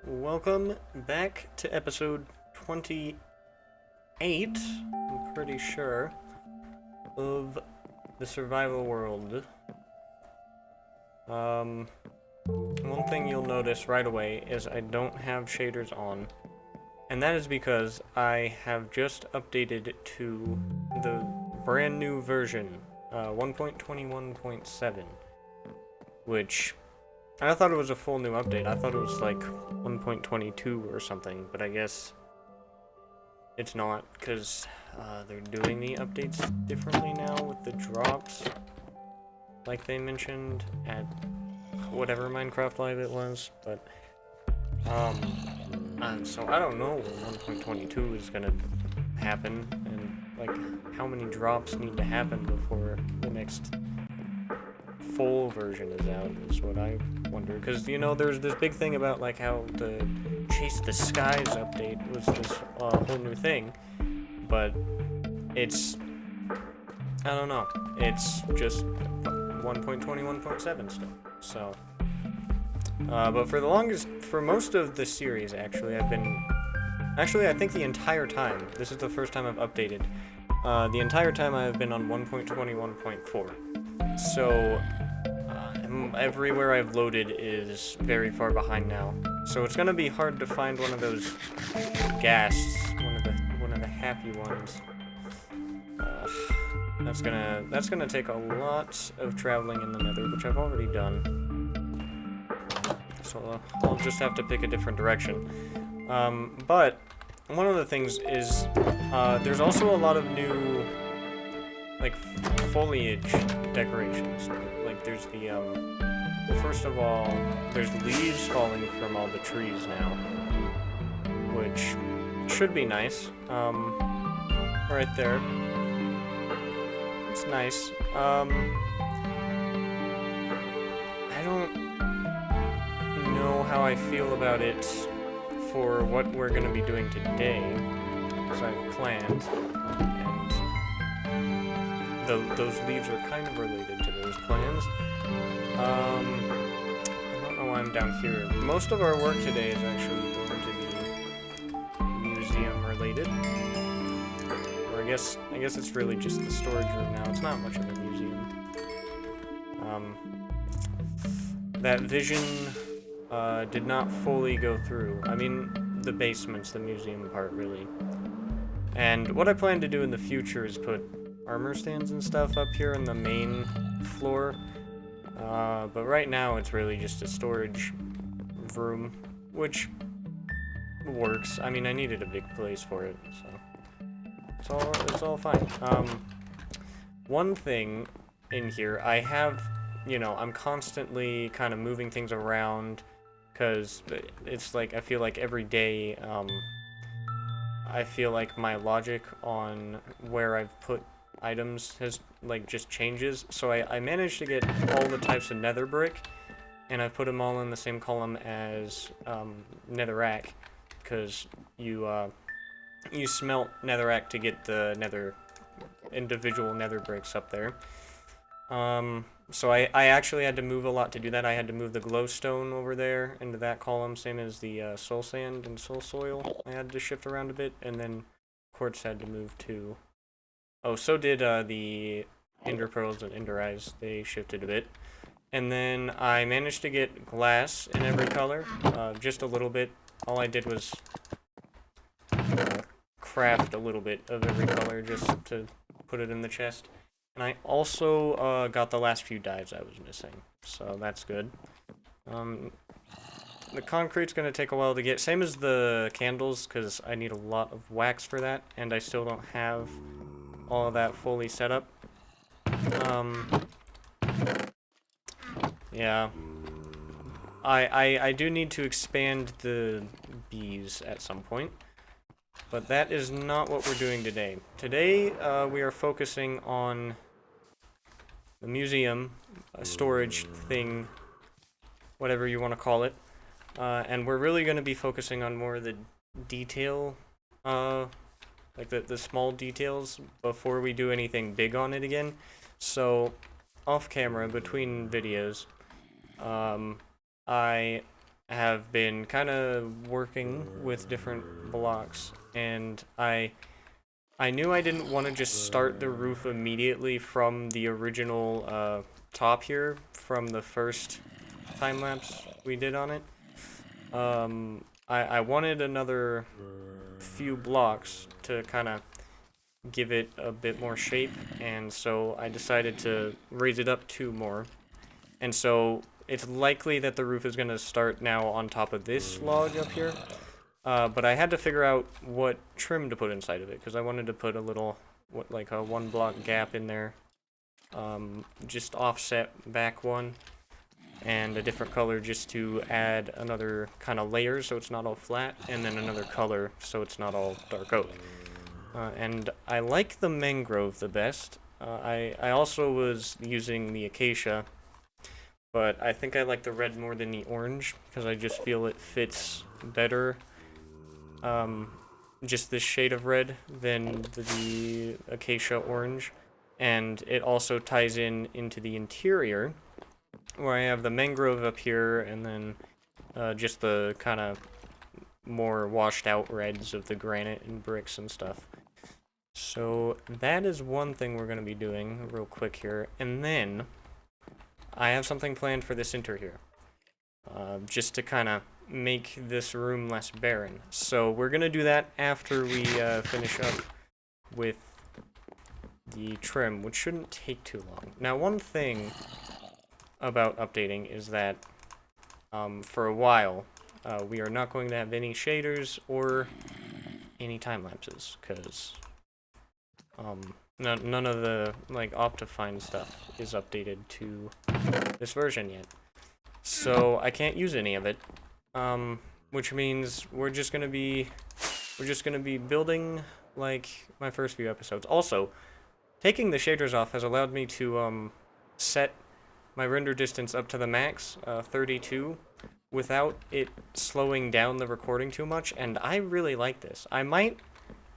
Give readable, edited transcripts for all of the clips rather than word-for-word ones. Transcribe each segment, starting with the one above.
Welcome back to episode 28, I'm pretty sure, of the survival world. One thing you'll notice right away is I don't have shaders on, and that is because I have just updated to the brand new version, 1.21.7, which I thought it was a full new update. I thought it was like 1.22 or something, but I guess it's not, because they're doing the updates differently now with the drops, like they mentioned at whatever Minecraft Live it was, but, so I don't know when 1.22 is gonna happen, and, like, how many drops need to happen before the next full version is out, is what I wonder. Because, you know, there's this big thing about, like, how the Chase the Skies update was this whole new thing, but it's, I don't know, it's just 1.21.7 still, so, but for most of the series, actually, I think the entire time, this is the first time I've updated, the entire time I've been on 1.21.4, so, everywhere I've loaded is very far behind now, so it's gonna be hard to find one of those ghasts, one of the happy ones. That's gonna take a lot of traveling in the Nether, which I've already done. So I'll just have to pick a different direction. But one of the things is there's also a lot of new like foliage decorations. Like there's the first of all, there's leaves falling from all the trees now, which should be nice. Right there. It's nice. I don't know how I feel about it for what we're gonna be doing today, as I've planned, and those leaves are kind of related to those plans. I don't know why I'm down here. Most of our work today is actually going to be museum related. Or I guess it's really just the storage room now. It's not much of a museum. That vision did not fully go through. I mean, the basement's the museum part, really. And what I plan to do in the future is put armor stands and stuff up here in the main floor. But right now it's really just a storage room, which works. I mean, I needed a big place for it, so it's all fine. One thing in here, I have, you know, I'm constantly kind of moving things around, because it's like, I feel like every day, I feel like my logic on where I've put items has, like, just changes. So I managed to get all the types of nether brick, and I put them all in the same column as, netherrack, because you smelt netherrack to get the individual nether bricks up there. So I actually had to move a lot to do that. I had to move the glowstone over there into that column, same as the soul sand and soul soil. I had to shift around a bit, and then quartz had to move too. Oh, so did the ender pearls and ender eyes. They shifted a bit. And then I managed to get glass in every color, just a little bit. All I did was craft a little bit of every color just to put it in the chest. And I also got the last few dyes I was missing, so that's good. The concrete's going to take a while to get, same as the candles, because I need a lot of wax for that, and I still don't have all of that fully set up. Yeah. I do need to expand the bees at some point, but that is not what we're doing today. Today, we are focusing on the museum, a storage thing, whatever you want to call it, and we're really going to be focusing on more of the detail, like the small details before we do anything big on it again. So, off camera, between videos, I have been kind of working with different blocks, and I knew I didn't want to just start the roof immediately from the original top here, from the first time-lapse we did on it. I wanted another few blocks to kind of give it a bit more shape, and so I decided to raise it up 2 more. And so it's likely that the roof is going to start now on top of this log up here. But I had to figure out what trim to put inside of it, because I wanted to put a little, like a 1 block gap in there. Just offset back 1, and a different color just to add another kind of layer so it's not all flat, and then another color so it's not all dark oak. And I like the mangrove the best. I also was using the acacia, but I think I like the red more than the orange, because I just feel it fits better, just this shade of red, than the acacia orange. And it also ties into the interior, where I have the mangrove up here, and then just the kind of more washed out reds of the granite and bricks and stuff. So that is one thing we're going to be doing real quick here. And then I have something planned for this interior, just to kind of make this room less barren. So we're going to do that after we finish up with the trim, which shouldn't take too long. Now, one thing about updating is that for a while we are not going to have any shaders or any time lapses, because none of the like Optifine stuff is updated to this version yet, so I can't use any of it, which means we're just gonna be building like my first few episodes. Also, taking the shaders off has allowed me to set my render distance up to the max, 32, without it slowing down the recording too much, and I really like this. I might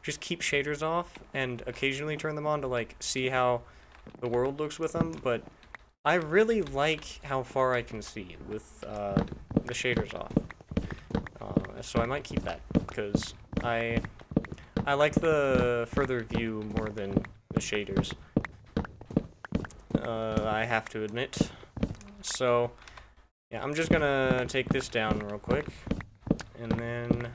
just keep shaders off and occasionally turn them on to like see how the world looks with them, but I really like how far I can see with the shaders off. So I might keep that, because I like the further view more than the shaders. I have to admit. So, yeah, I'm just gonna take this down real quick, and then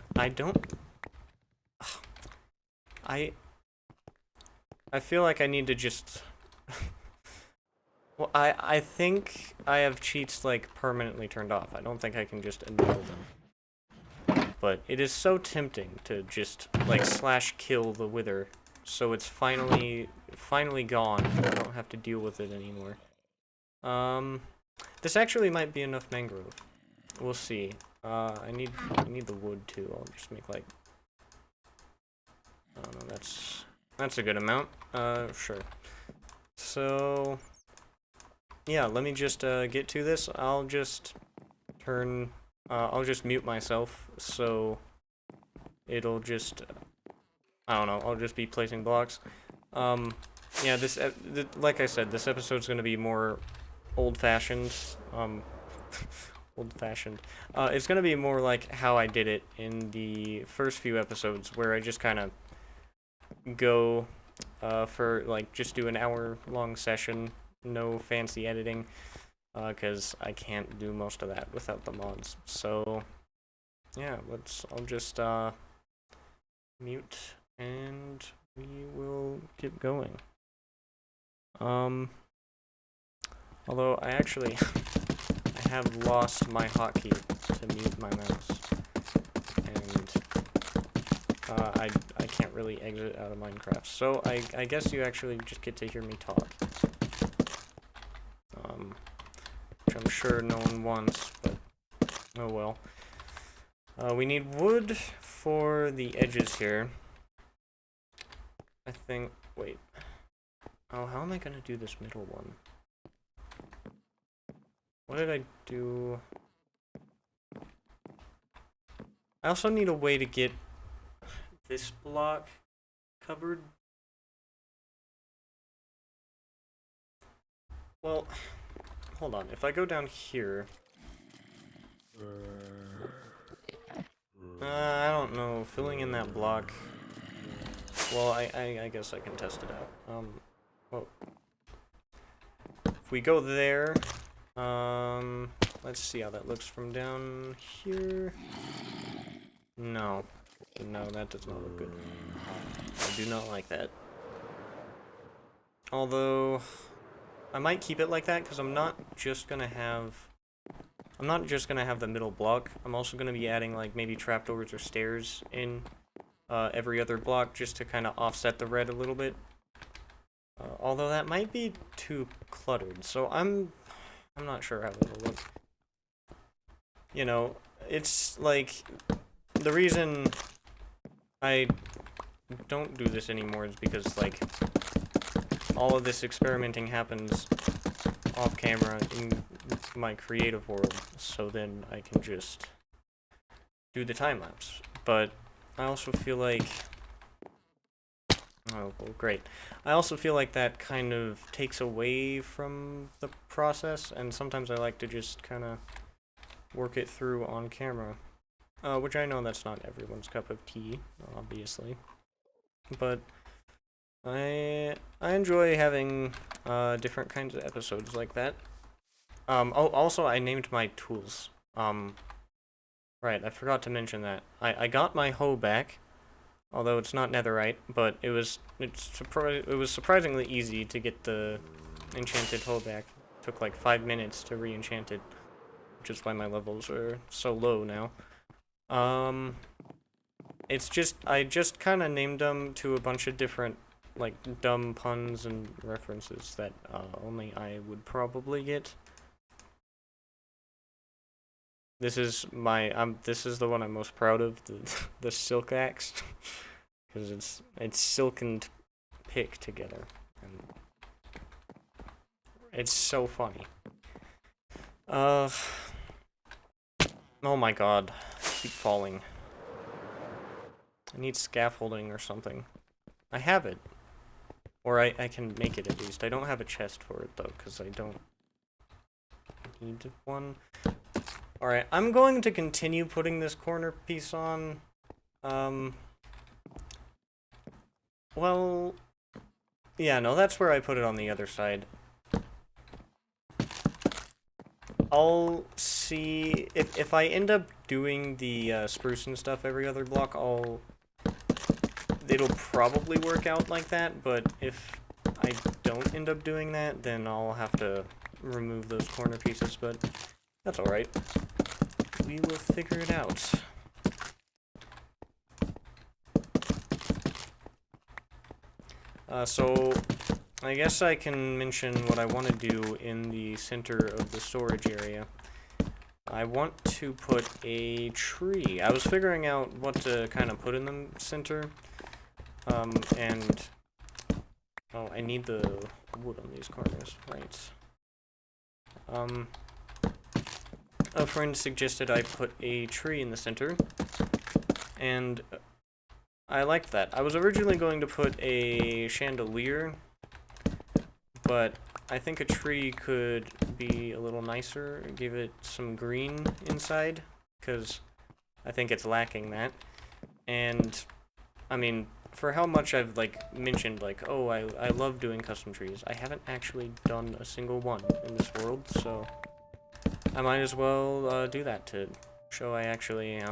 I feel like I need to just well, I think I have cheats like permanently turned off. I don't think I can just enable them. But it is so tempting to just like /kill the wither, so it's finally gone. I don't have to deal with it anymore. This actually might be enough mangrove. We'll see. I need the wood too. I'll just make like, I don't know, that's a good amount. Sure. So yeah, let me just get to this. I'll just mute myself, so it'll just, I don't know, I'll just be placing blocks. Yeah, like I said, this episode's gonna be more old-fashioned. Old-fashioned. It's gonna be more like how I did it in the first few episodes, where I just kind of go for like just do an hour-long session, no fancy editing, because I can't do most of that without the mods. So yeah, I'll just mute and we will get going. Although I have lost my hotkey to mute my mouse, and I can't really exit out of Minecraft, so I guess you actually just get to hear me talk. Which I'm sure no one wants, but oh well. We need wood for the edges here. I think, wait. Oh, how am I gonna do this middle one? What did I do? I also need a way to get this block covered. Well, hold on. If I go down here, I don't know, filling in that block. Well, I guess I can test it out. Whoa. If we go there, let's see how that looks from down here. No. No, that does not look good. I do not like that. Although, I might keep it like that, because I'm not just gonna have the middle block. I'm also gonna be adding, like, maybe trapdoors or stairs in every other block, just to kind of offset the red a little bit. Although that might be too cluttered, so I'm not sure how that'll look. You know, it's like, the reason I don't do this anymore is because, like, all of this experimenting happens off camera in my creative world, so then I can just do the time-lapse. But I also feel like... Oh, well, great. I also feel like that kind of takes away from the process, and sometimes I like to just kind of work it through on camera. Which I know that's not everyone's cup of tea, obviously. But I enjoy having different kinds of episodes like that. Oh, also I named my tools. Right, I forgot to mention that. I got my hoe back, although it's not netherite, but it was surprisingly easy to get the enchanted hoe back. It took like 5 minutes to re-enchant it, which is why my levels are so low now. It's just, I just kind of named them to a bunch of different, like, dumb puns and references that only I would probably get. This is this is the one I'm most proud of, the silk axe, because it's silk and pick together, and it's so funny. Oh my god, I keep falling. I need scaffolding or something. I have it. Or I can make it at least. I don't have a chest for it though, because I don't need one. Alright, I'm going to continue putting this corner piece on. Well, yeah, no, that's where I put it on the other side. I'll see if I end up doing the spruce and stuff every other block, it'll probably work out like that, but if I don't end up doing that, then I'll have to remove those corner pieces, but that's alright. We will figure it out. So, I guess I can mention what I want to do in the center of the storage area. I want to put a tree. I was figuring out what to kind of put in the center. And... Oh, I need the wood on these corners, right. A friend suggested I put a tree in the center, and I liked that. I was originally going to put a chandelier, but I think a tree could be a little nicer, give it some green inside, because I think it's lacking that. And, I mean, for how much I've, like, mentioned, like, oh, I love doing custom trees, I haven't actually done a single one in this world, so I might as well do that to show I actually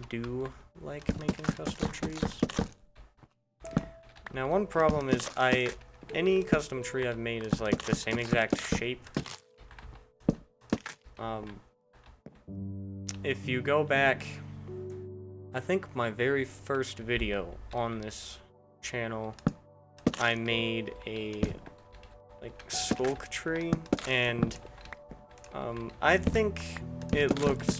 do like making custom trees. Now, one problem is any custom tree I've made is like the same exact shape. If you go back, I think my very first video on this channel, I made a like skulk tree, and I think it looks,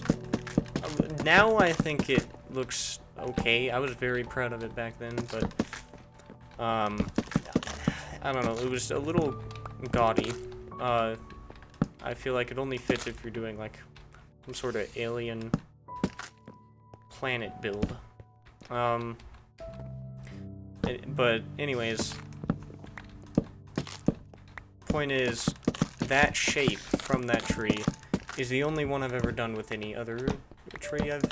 now I think it looks okay. I was very proud of it back then, but I don't know, it was a little gaudy. I feel like it only fits if you're doing like some sort of alien planet build. But anyways, point is, that shape from that tree is the only one I've ever done with any other tree I've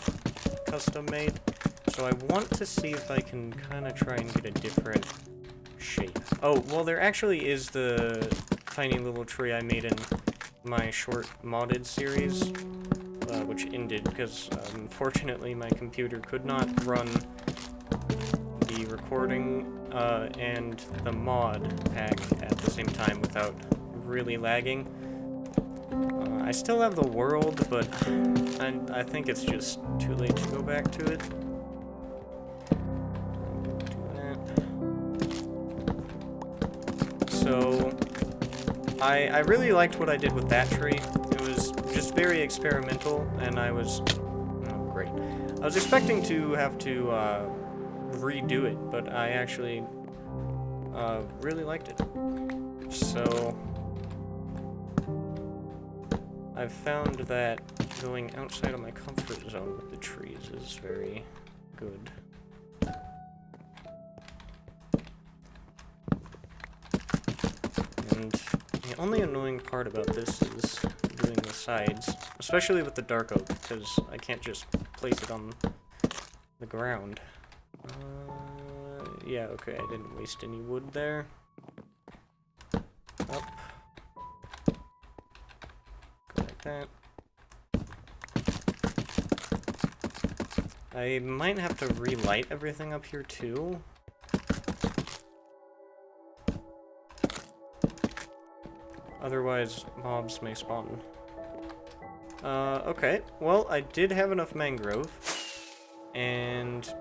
custom made. So I want to see if I can kind of try and get a different shape. Oh, well, there actually is the tiny little tree I made in my short modded series, which ended because, unfortunately, my computer could not run the recording and the mod pack at the same time without really lagging. I still have the world, but I think it's just too late to go back to it. So, I really liked what I did with that tree. It was just very experimental, and I was... Oh, great. I was expecting to have to redo it, but I actually really liked it. So, I've found that going outside of my comfort zone with the trees is very good. And the only annoying part about this is doing the sides, especially with the dark oak, because I can't just place it on the ground. Yeah, okay, I didn't waste any wood there. Up. Go like that. I might have to relight everything up here too. Otherwise, mobs may spawn. Okay. Well, I did have enough mangrove. And...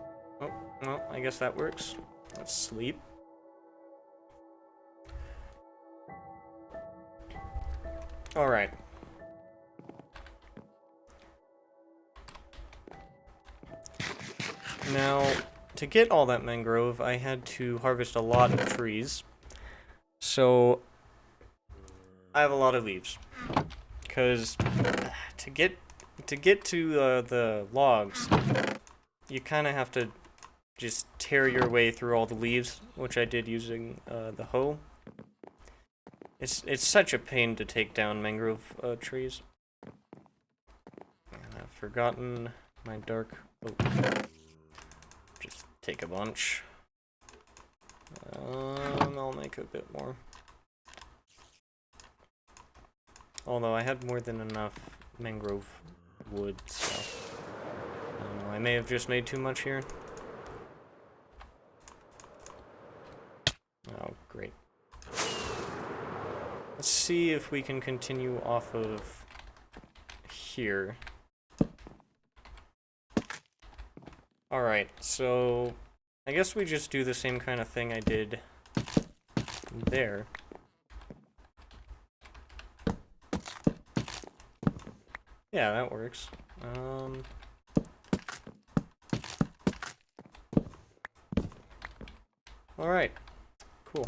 oh, well, I guess that works. Let's sleep. Alright. Now, to get all that mangrove, I had to harvest a lot of trees. So... I have a lot of leaves, because to get to the logs, you kind of have to just tear your way through all the leaves, which I did using the hoe. It's such a pain to take down mangrove trees. And I've forgotten my dark oak. Just take a bunch. I'll make a bit more. Although I had more than enough mangrove wood, so... I don't know, I may have just made too much here. Oh, great. Let's see if we can continue off of here. Alright, so... I guess we just do the same kind of thing I did there. Yeah, that works. Alright. Cool.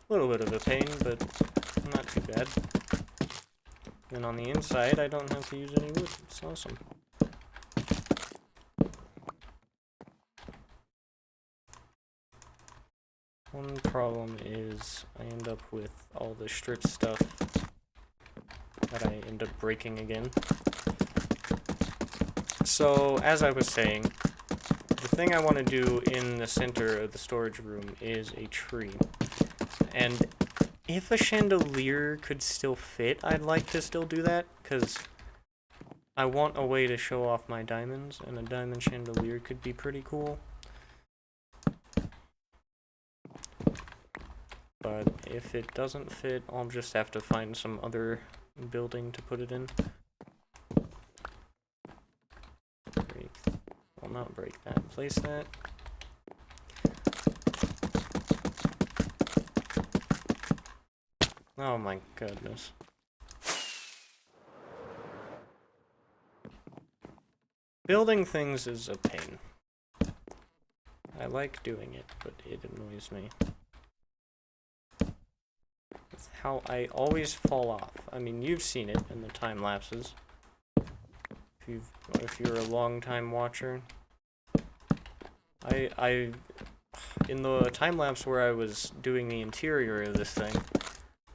A little bit of a pain, but not too bad. Then on the inside, I don't have to use any wood. It's awesome. One problem is I end up with all the strip stuff that I end up breaking again. So, as I was saying, the thing I want to do in the center of the storage room is a tree. And if a chandelier could still fit, I'd like to still do that, because I want a way to show off my diamonds, and a diamond chandelier could be pretty cool. But if it doesn't fit, I'll just have to find some other building to put it in. Break. Well, not break that. Place that. Oh my goodness. Building things is a pain. I like doing it, but it annoys me. It's how I always fall off. I mean, you've seen it in the time lapses. If you're a long time watcher. In the time lapse where I was doing the interior of this thing,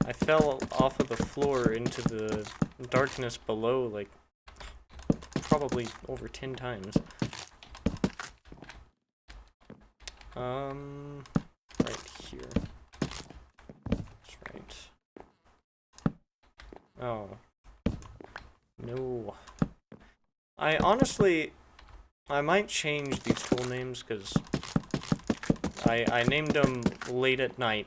I fell off of the floor into the darkness below, like, probably over 10 times. Right here. That's right. Oh. No. I might change these tool names, because I named them late at night,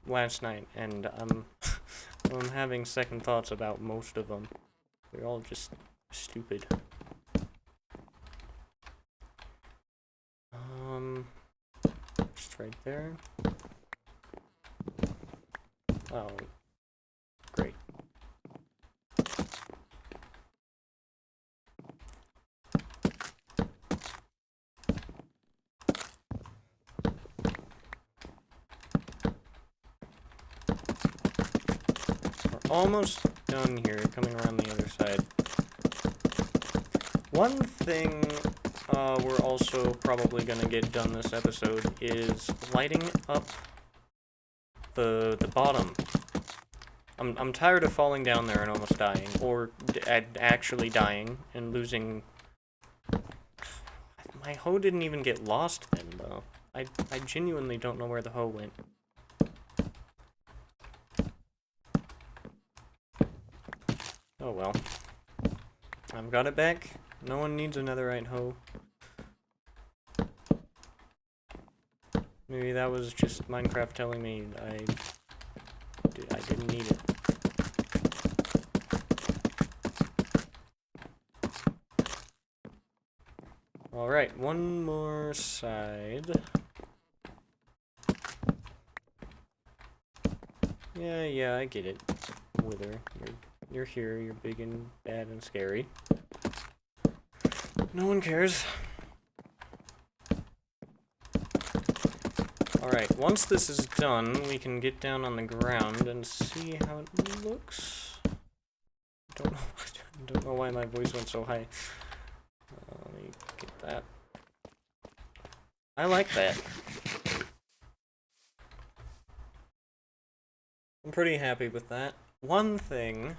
last night, and I'm having second thoughts about most of them. They're all just stupid. Just right there. Oh, great. We're almost done here, coming around the other side. One thing we're also probably gonna get done this episode is lighting up the bottom. I'm tired of falling down there and almost dying, or actually dying and losing. My hoe didn't even get lost then, though. I genuinely don't know where the hoe went. Oh well. I've got it back. No one needs a netherite hoe. Maybe that was just Minecraft telling me I didn't need it. Alright, one more side. Yeah, I get it. Wither, you're here, you're big and bad and scary. No one cares. Alright, once this is done, we can get down on the ground and see how it looks. I don't know why my voice went so high. Let me get that. I like that. I'm pretty happy with that. One thing,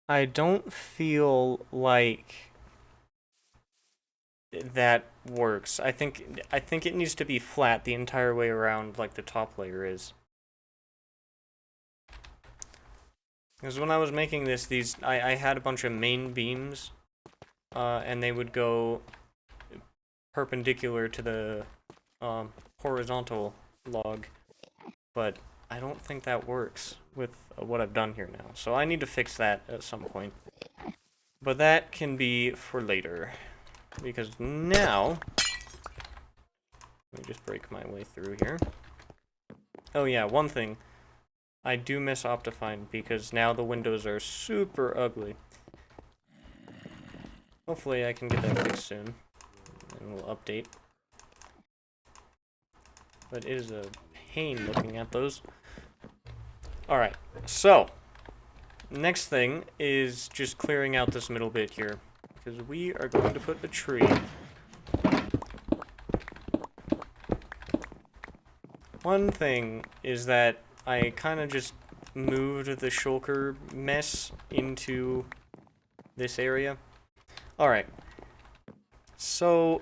I don't feel like that works. I think it needs to be flat the entire way around, like the top layer is. Because when I was making this, I had a bunch of main beams, and they would go perpendicular to the horizontal log, but I don't think that works with what I've done here now. So I need to fix that at some point. But that can be for later. Because now, let me just break my way through here. Oh yeah, one thing. I do miss Optifine because now the windows are super ugly. Hopefully I can get that fixed soon. And we'll update. But it is a pain looking at those. Alright, so next thing is just clearing out this middle bit here. Because we are going to put a tree. One thing is that I kind of just moved the shulker mess into this area. Alright. So,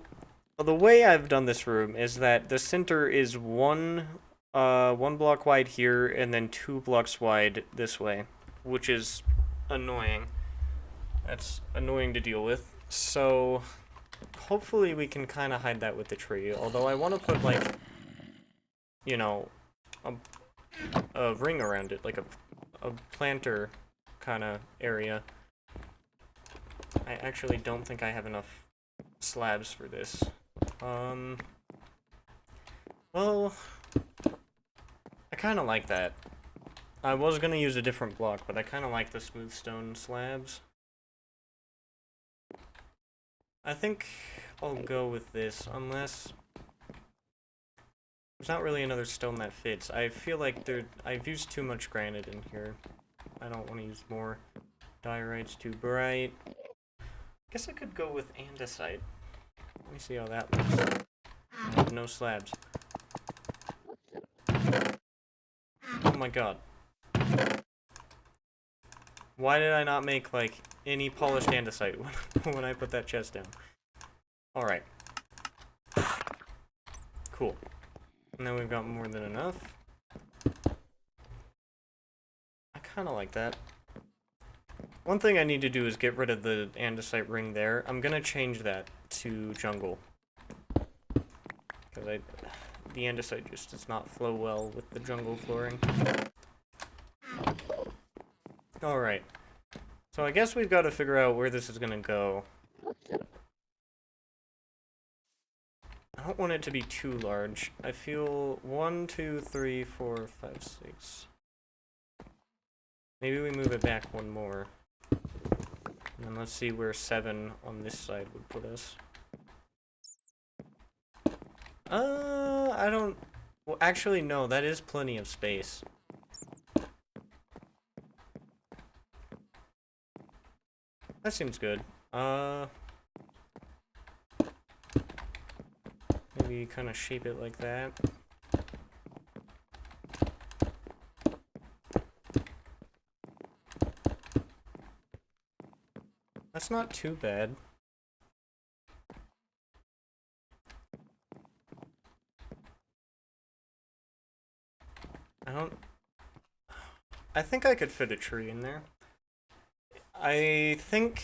the way I've done this room is that the center is one block wide here and then 2 blocks wide this way, which is annoying. That's annoying to deal with. So, hopefully we can kind of hide that with the tree, although I want to put, like, you know, a ring around it, like a planter kind of area. I actually don't think I have enough slabs for this. Well, I kind of like that. I was going to use a different block, but I kind of like the smooth stone slabs. I think I'll go with this, unless there's not really another stone that fits. I feel like I've used too much granite in here. I don't want to use more. Diorite's too bright. Guess I could go with andesite. Let me see how that looks. with no slabs. Oh my god. Why did I not make, like, any polished andesite when I put that chest down? Alright. Cool. Now we've got more than enough. I kind of like that. One thing I need to do is get rid of the andesite ring there. I'm gonna change that to jungle. Because the andesite just does not flow well with the jungle flooring. Alright. So I guess we've got to figure out where this is gonna go. I don't want it to be too large. I feel 1, 2, 3, 4, 5, 6. Maybe we move it back one more. And then let's see where 7 on this side would put us. I don't... Well, actually, no, that is plenty of space. That seems good. Maybe kind of shape it like that. That's not too bad. I think I could fit a tree in there. I think...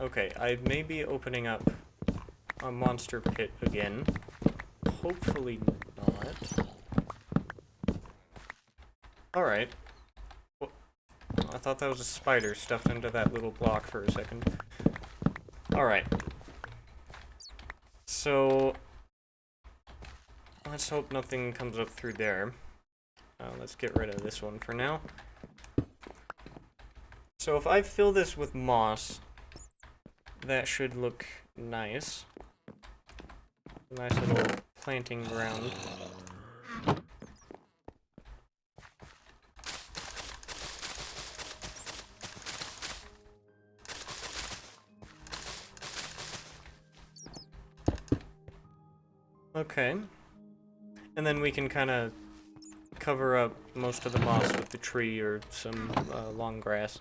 Okay, I may be opening up a monster pit again. Hopefully not. Alright. Well, I thought that was a spider stuffed into that little block for a second. Alright. So... let's hope nothing comes up through there. Let's get rid of this one for now. So if I fill this with moss, that should look nice. Nice little planting ground. Okay. And then we can kind of cover up most of the moss with the tree or some long grass.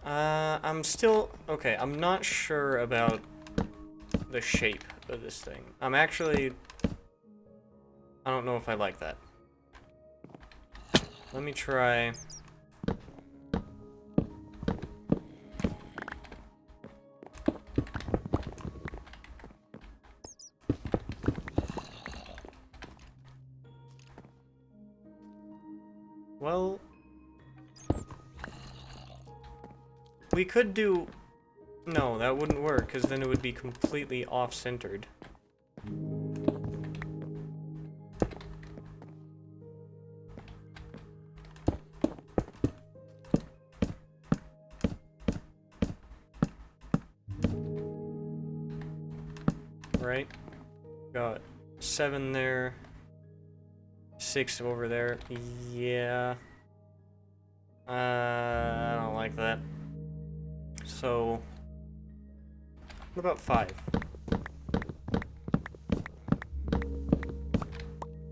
I'm still... okay, I'm not sure about the shape of this thing. I'm actually... I don't know if I like that. Let me try... Well... we could do... no, that wouldn't work, because then it would be completely off-centered. Right? Got 7 there. 6 over there. Yeah. I don't like that. So, what about 5?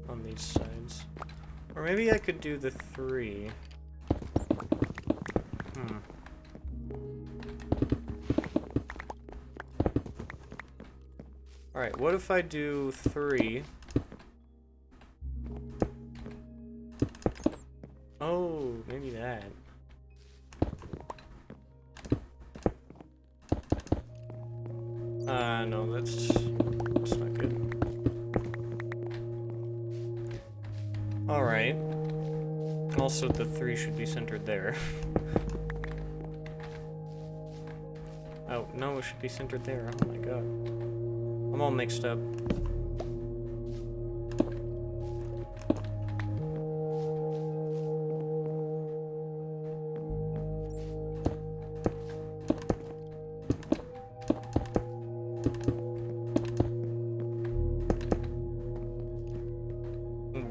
On these sides. Or maybe I could do the 3. Alright, what if I do 3? Oh, maybe that. No, that's not good. Alright. Also, the 3 should be centered there. Oh, no, it should be centered there. Oh my god. I'm all mixed up.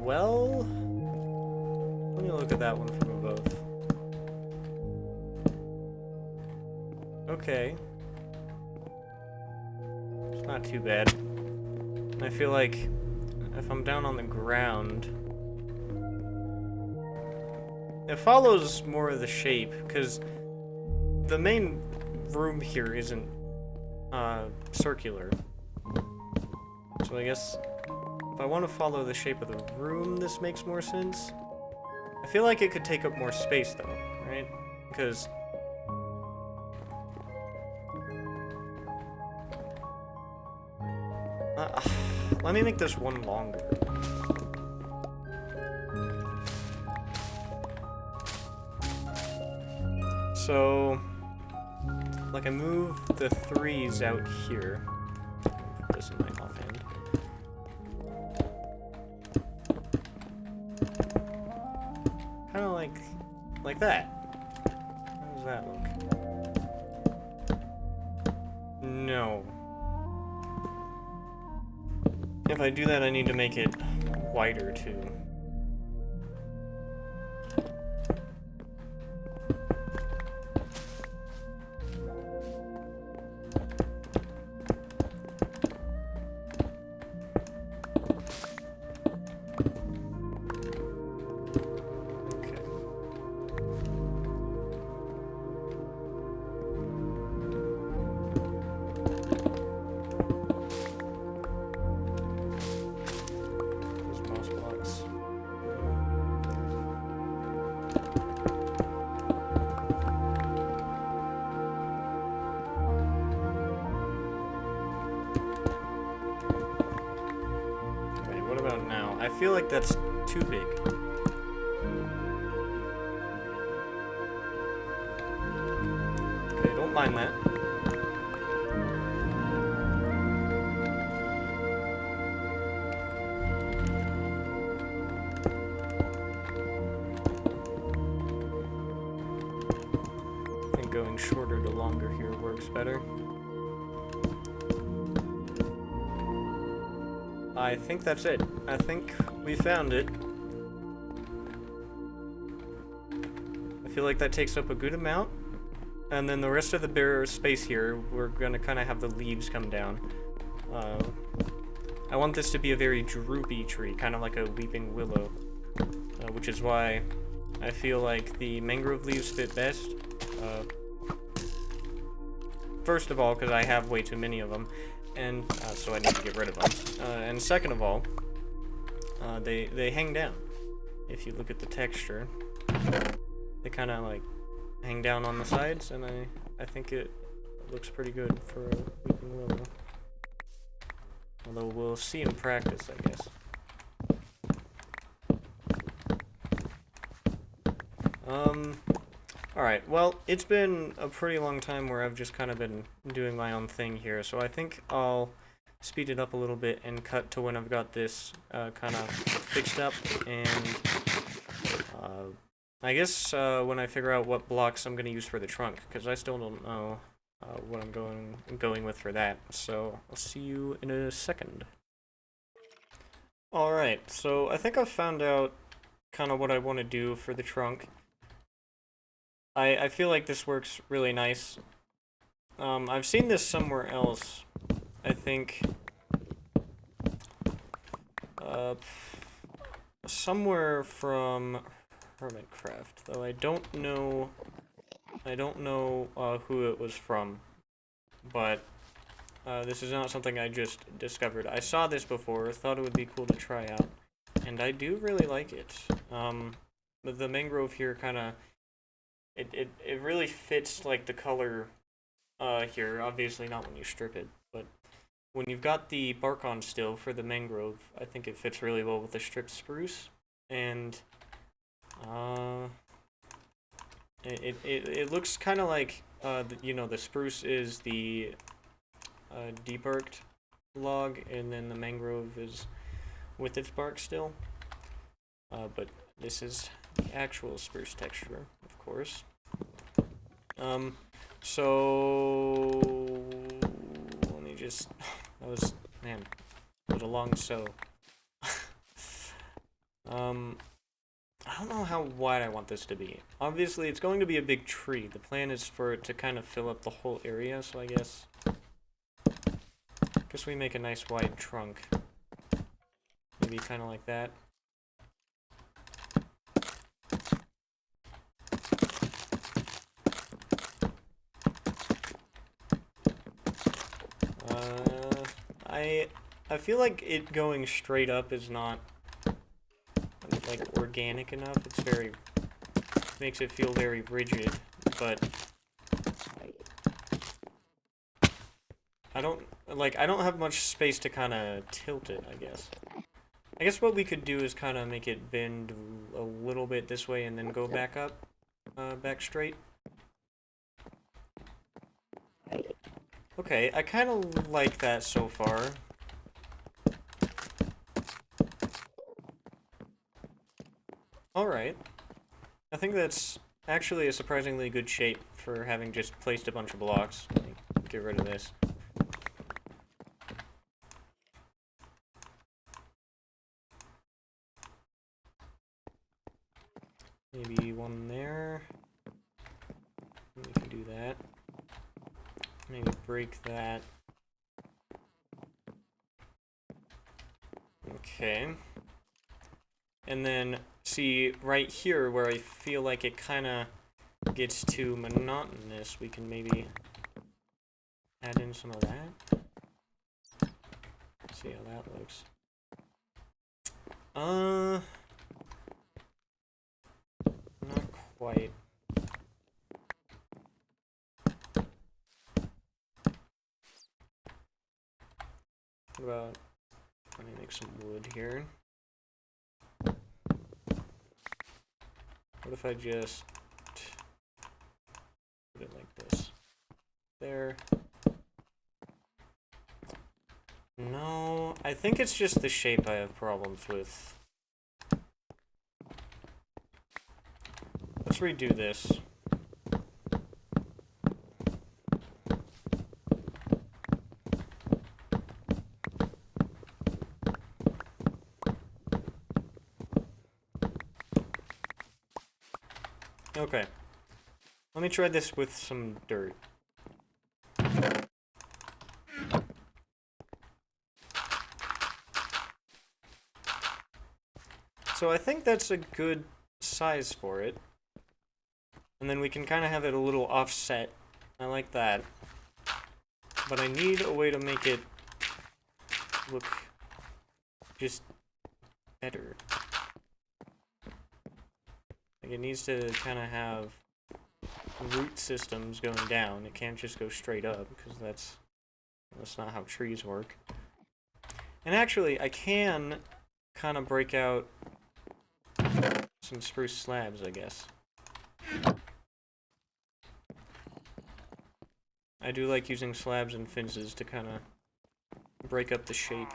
Well, let me look at that one from above. Okay. not too bad. I feel like if I'm down on the ground, it follows more of the shape, because the main room here isn't circular. So I guess if I want to follow the shape of the room, this makes more sense. I feel like it could take up more space though, right? Because let me make this one longer. So, like, I move the 3s out here. Put this in my offhand. Kind of like that. How does that look? No. If I do that, I need to make it wider too. I feel like that's too big. Okay, don't mind that. I think going shorter to longer here works better. I think that's it. I think we found it. I feel like that takes up a good amount. And then the rest of the bare space here, we're gonna kind of have the leaves come down. I want this to be a very droopy tree, kind of like a weeping willow. Which is why I feel like the mangrove leaves fit best. First of all, because I have way too many of them. And so I need to get rid of them. And second of all, they hang down. If you look at the texture, they kind of like hang down on the sides, and I think it looks pretty good for a weeping willow. Although we'll see in practice, I guess. Alright, well, it's been a pretty long time where I've just kind of been doing my own thing here, so I think I'll speed it up a little bit and cut to when I've got this kind of fixed up, and I guess when I figure out what blocks I'm going to use for the trunk, because I still don't know what I'm going with for that, so I'll see you in a second. Alright, so I think I've found out kind of what I want to do for the trunk. I feel like this works really nice. I've seen this somewhere else. I think somewhere from Hermitcraft, though I don't know who it was from. But this is not something I just discovered. I saw this before, thought it would be cool to try out, and I do really like it. But the mangrove here kind of it really fits like the color here. Obviously not when you strip it, but when you've got the bark on still for the mangrove, I think it fits really well with the stripped spruce. And it looks kind of like you know, the spruce is the debarked log, and then the mangrove is with its bark still. But this is the actual spruce texture, of course. So let me just, that was a long sew. I don't know how wide I want this to be. Obviously, it's going to be a big tree. The plan is for it to kind of fill up the whole area, so I guess guess we make a nice wide trunk. Maybe kind of like that. I feel like it going straight up is not like organic enough. It's very makes it feel very rigid, but I don't have much space to kind of tilt it, I guess. I guess what we could do is kind of make it bend a little bit this way and then go back up, back straight. Okay, I kind of like that so far. Alright. I think that's actually a surprisingly good shape for having just placed a bunch of blocks. Let me get rid of this. Maybe one there. We can do that. Maybe break that. Okay. And then, see, right here where I feel like it kind of gets too monotonous, we can maybe add in some of that. See how that looks. Not quite. What about, let me make some wood here. What if I just put it like this? There. No, I think it's just the shape I have problems with. Let's redo this. Okay. Let me try this with some dirt. So I think that's a good size for it. And then we can kind of have it a little offset. I like that. But I need a way to make it look just better. Like it needs to kind of have root systems going down. It can't just go straight up because that's not how trees work. And actually, I can kind of break out some spruce slabs, I guess. I do like using slabs and fences to kind of break up the shape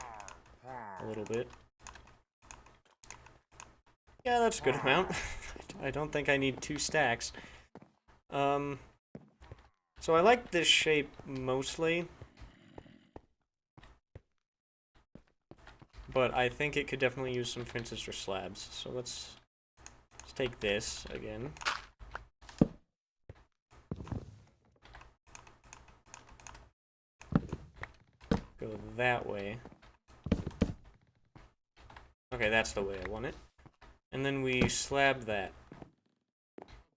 a little bit. Yeah, that's a good amount. I don't think I need 2 stacks. So I like this shape mostly. But I think it could definitely use some fences or slabs. So let's take this again. Go that way. Okay, that's the way I want it. And then we slab that.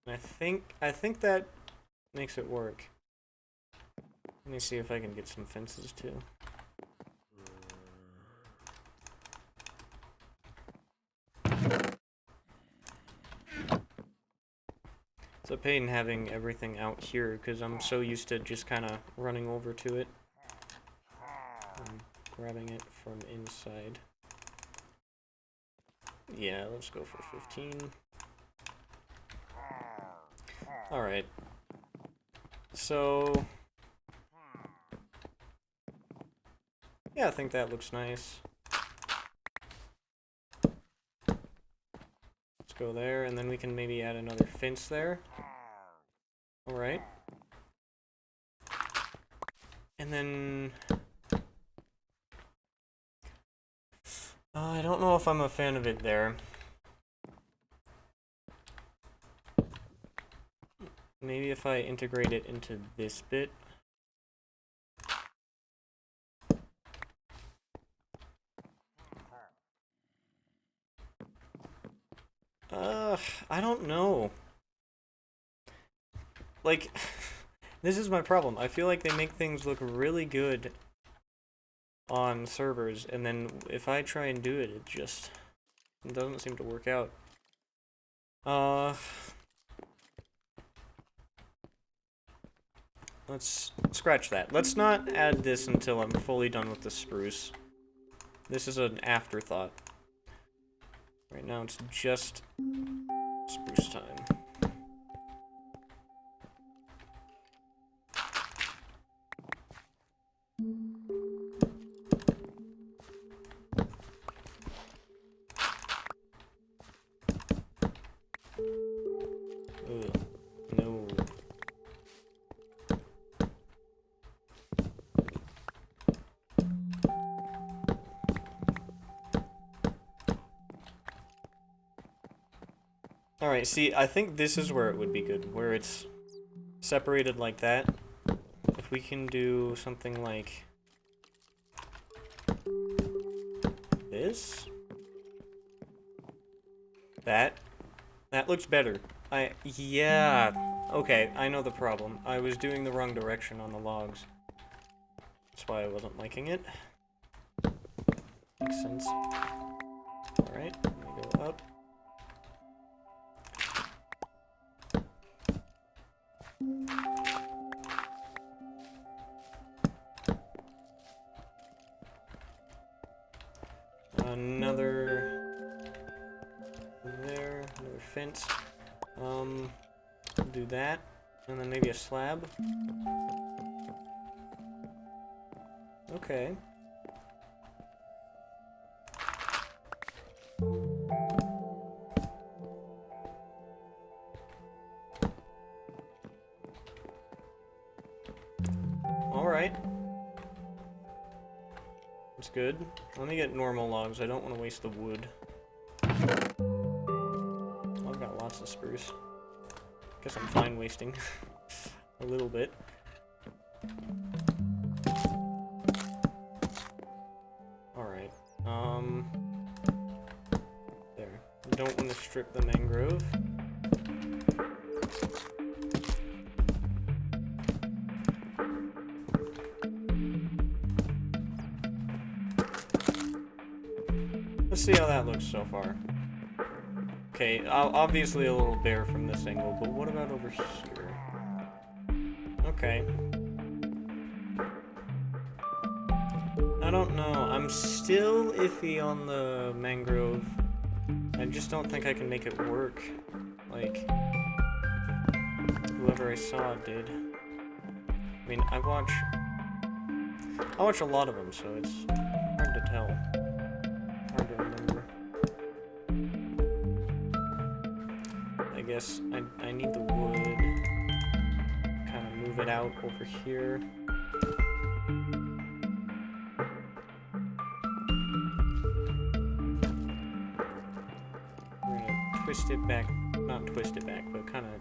And I think that makes it work. Let me see if I can get some fences too. It's a pain having everything out here because I'm so used to just kind of running over to it and grabbing it from inside. Yeah, let's go for 15. Alright. So yeah, I think that looks nice. Let's go there, and then we can maybe add another fence there. Alright. And then I don't know if I'm a fan of it there. Maybe if I integrate it into this bit. don't know. Like, this is my problem. I feel like they make things look really good on servers, and then if I try and do it, it doesn't seem to work out. Let's scratch that. Let's not add this until I'm fully done with the spruce. This is an afterthought. Right now it's just spruce time. Ugh, no. Alright, see, I think this is where it would be good, where it's separated like that. If we can do something like this. That looks better. Yeah. Okay, I know the problem. I was doing the wrong direction on the logs. That's why I wasn't liking it. Makes sense. Alright, let me go up. Another fence. Do that, and then maybe a slab. Okay. Alright. That's good. Let me get normal logs. I don't want to waste the wood. Oh, I've got lots of spruce. Guess I'm fine wasting a little bit. Alright. There. Don't want to strip the mangrove. Let's see how that looks so far. Okay, obviously a little bare from this angle, but what about over here? Okay. I don't know. I'm still iffy on the mangrove. I just don't think I can make it work. Like, whoever I saw did. I mean, I watch a lot of them, so it's hard to tell. Hard to remember. I guess I need the wood. Kind of move it out over here. We're gonna twist it back, not twist it back, but kind of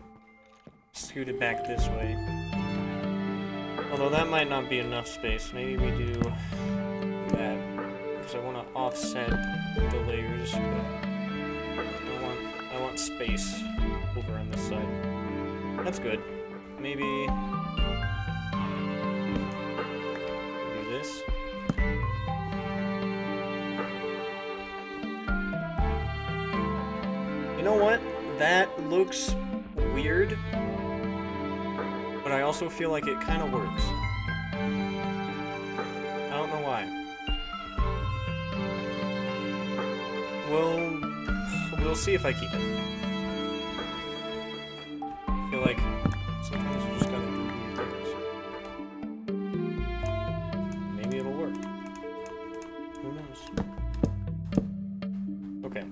scoot it back this way. Although that might not be enough space. Maybe we do that, because I want to offset the layers, but I want space over on this side. That's good. Maybe do this. You know what? That looks weird, but I also feel like it kind of works. I don't know why. We'll see if I keep it. I feel like sometimes you just gotta do weird things. Maybe it'll work. Who knows? Okay.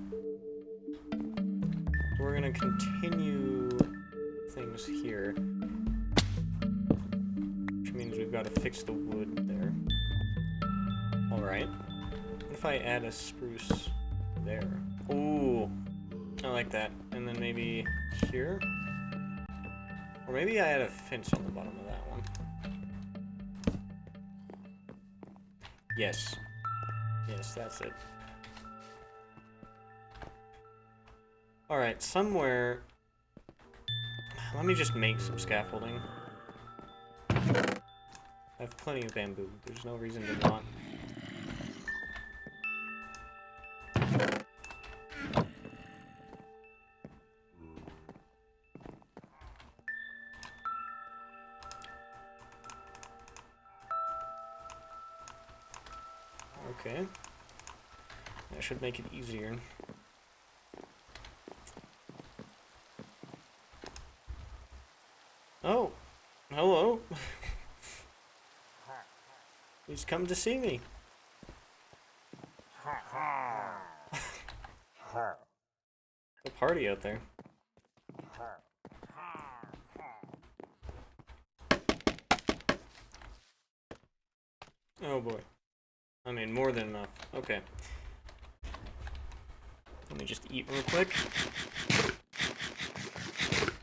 So we're gonna continue things here. Which means we've got to fix the wood there. Alright. What if I add a spruce there? Ooh. I like that. And then maybe here? Or maybe I add a fence on the bottom of that one. Yes. Yes, that's it. Alright, somewhere Let me just make some scaffolding. I have plenty of bamboo. There's no reason to not. Okay. That should make it easier. Oh, hello. He's come to see me. A party out there. Oh boy. I mean, more than enough. Okay. Let me just eat real quick.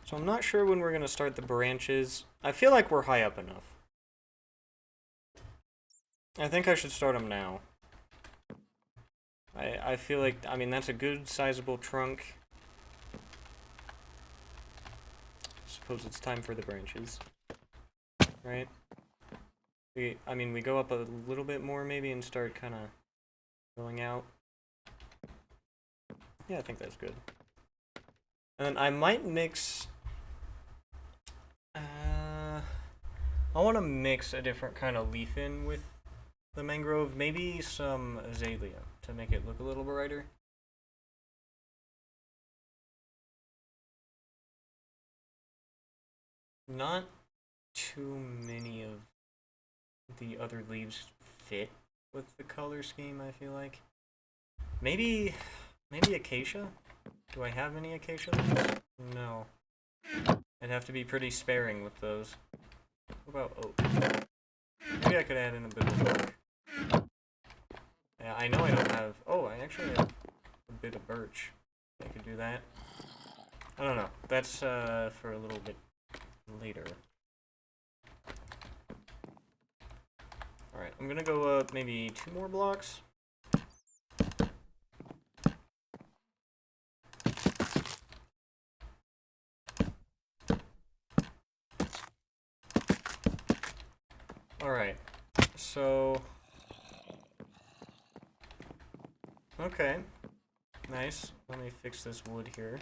So I'm not sure when we're gonna start the branches. I feel like we're high up enough. I think I should start them now. I feel like, I mean, that's a good sizable trunk. Suppose it's time for the branches. Right? I mean, we go up a little bit more maybe and start kind of going out. Yeah, I think that's good. And then I might mix... I want to mix a different kind of leaf in with the mangrove. Maybe some azalea to make it look a little brighter. Not too many of the other leaves fit with the color scheme, I feel like. Maybe acacia? Do I have any acacia leaves? No. I'd have to be pretty sparing with those. What about oak? Maybe I could add in a bit of oak. Yeah, I know I don't have... Oh, I actually have a bit of birch. I could do that. I don't know. That's for a little bit later. Alright, I'm gonna go up maybe 2 more blocks. Alright, so... Okay, nice. Let me fix this wood here.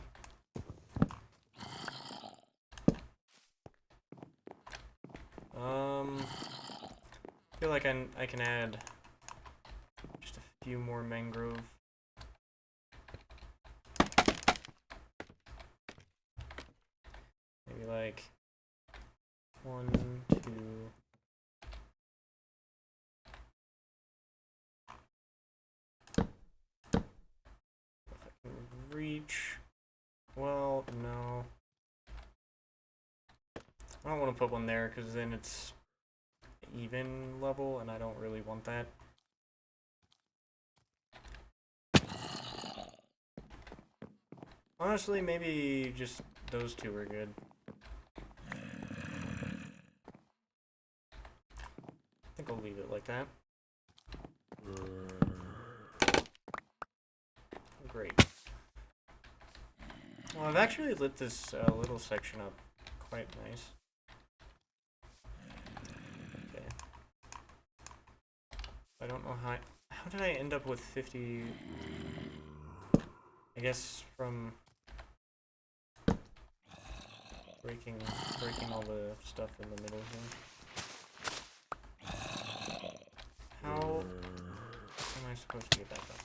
I feel like I can add just a few more mangrove. Maybe like 1, 2. If I can reach. Well, no. I don't want to put one there because then it's even level, and I don't really want that. Honestly, maybe just those 2 are good. I think I'll leave it like that. Great. Well, I've actually lit this little section up quite nice. I don't know how did I end up with 50? I guess from breaking all the stuff in the middle here. How am I supposed to get that done?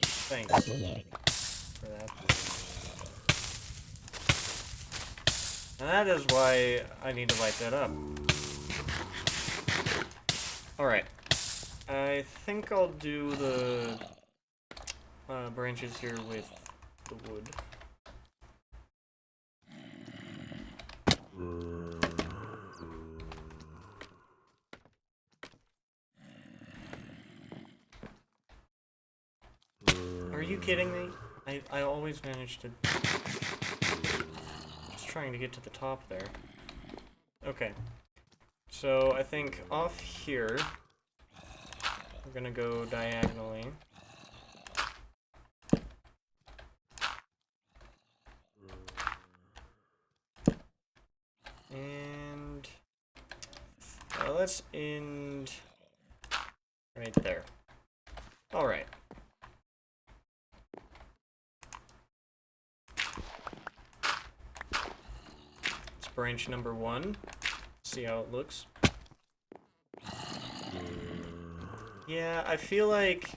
Thanks for that. And that is why I need to light that up. Alright, I think I'll do the branches here with the wood. Are you kidding me? I always manage to... Just trying to get to the top there. Okay. So, I think off here, we're gonna go diagonally. let's end right there. Alright. It's branch number 1. See how it looks. Yeah, I feel like...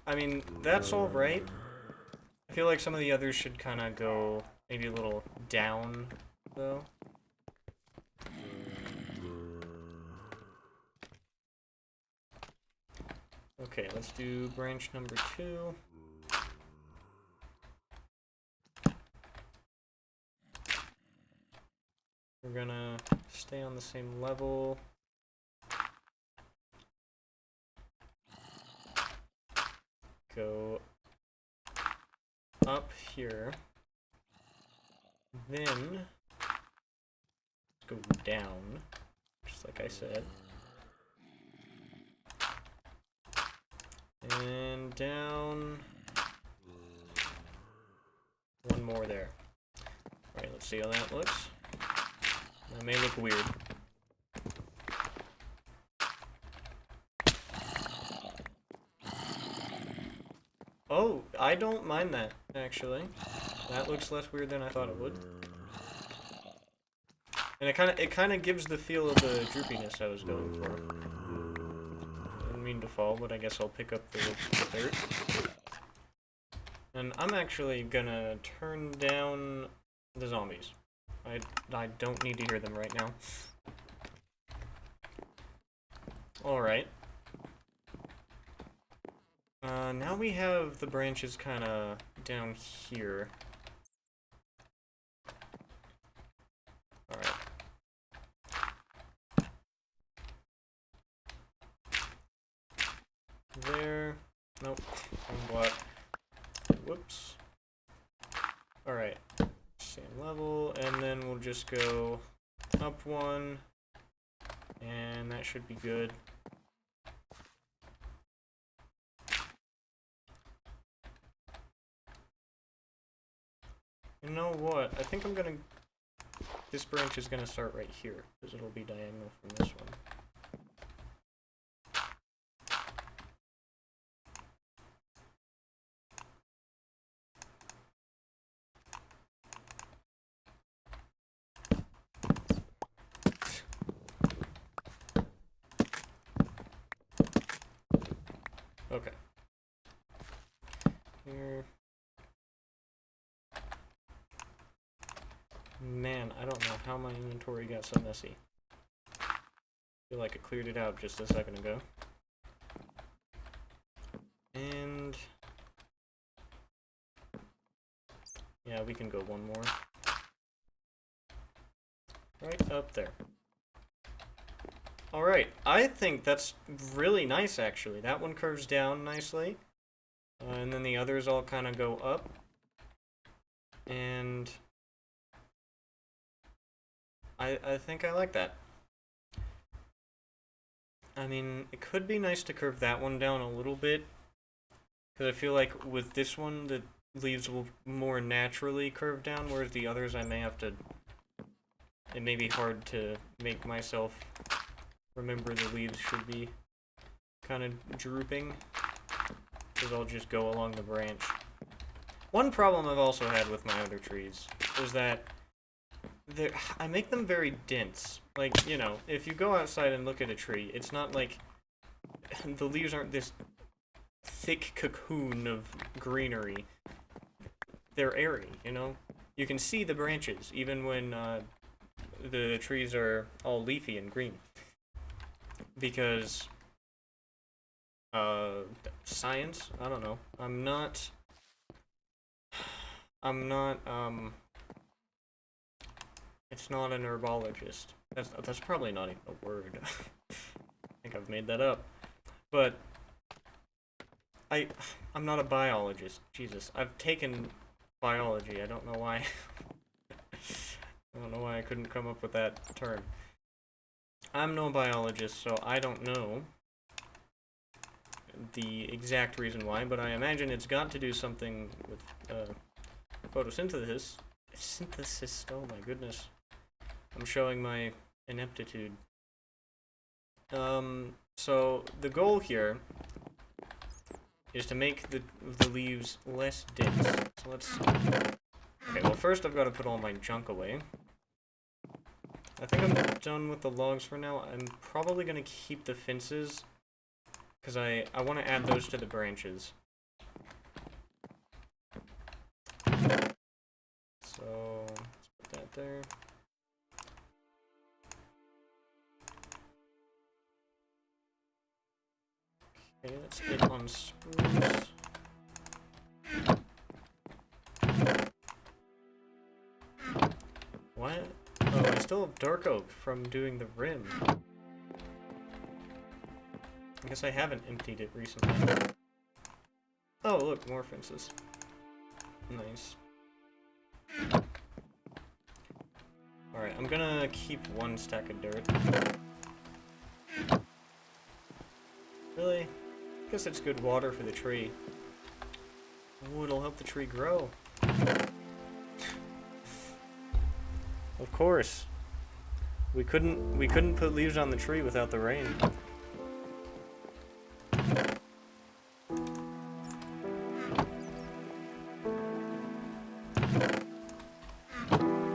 I mean, that's alright. I feel like some of the others should kind of go maybe a little down, though. Okay, let's do branch number 2. We're gonna stay on the same level. Go up here. Then go down, just like I said. And down. One more there. Alright, let's see how that looks. That may look weird. Oh, I don't mind that, actually. That looks less weird than I thought it would. And it kinda gives the feel of the droopiness I was going for. Didn't mean to fall, but I guess I'll pick up the dirt. And I'm actually gonna turn down the zombies. I don't need to hear them right now. Alright. Now we have the branches kinda down here. Alright. There. Nope. Wrong block. Whoops. Alright. Same level, and then we'll just go up one, and that should be good. You know what? I think I'm gonna... This branch is gonna start right here, because it'll be diagonal from this one. Okay. Here. Man, I don't know how my inventory got so messy. I feel like it cleared it out just a second ago. And... yeah, we can go one more. Right up there. Alright, I think that's really nice, actually. That one curves down nicely. And then the others all kind of go up. And... I think I like that. I mean, it could be nice to curve that one down a little bit. Because I feel like with this one, the leaves will more naturally curve down, whereas the others I may have to... It may be hard to make myself remember the leaves should be kind of drooping. Because I'll just go along the branch. One problem I've also had with my other trees is that I make them very dense. Like, you know, if you go outside and look at a tree, it's not like... The leaves aren't this thick cocoon of greenery. They're airy, you know? You can see the branches, even when the trees are all leafy and green. Because... science? I don't know. I'm not, it's not an herbologist. That's probably not even a word. I think I've made that up. But, I'm not a biologist. Jesus, I've taken biology. I don't know why. I don't know why I couldn't come up with that term. I'm no biologist, so I don't know the exact reason why, but I imagine it's got to do something with photosynthesis. Synthesis, oh my goodness. I'm showing my ineptitude. So the goal here is to make the leaves less dense. So let's... Okay, well first I've got to put all my junk away. I think I'm done with the logs for now. I'm probably going to keep the fences, because I want to add those to the branches. So, let's put that there. Okay, let's hit on spruce. What? Oh, I still have dark oak from doing the rim. I guess I haven't emptied it recently. Oh, look, more fences. Nice. Alright, I'm gonna keep one stack of dirt. Really? I guess it's good water for the tree. Ooh, it'll help the tree grow. Of course. We couldn't put leaves on the tree without the rain.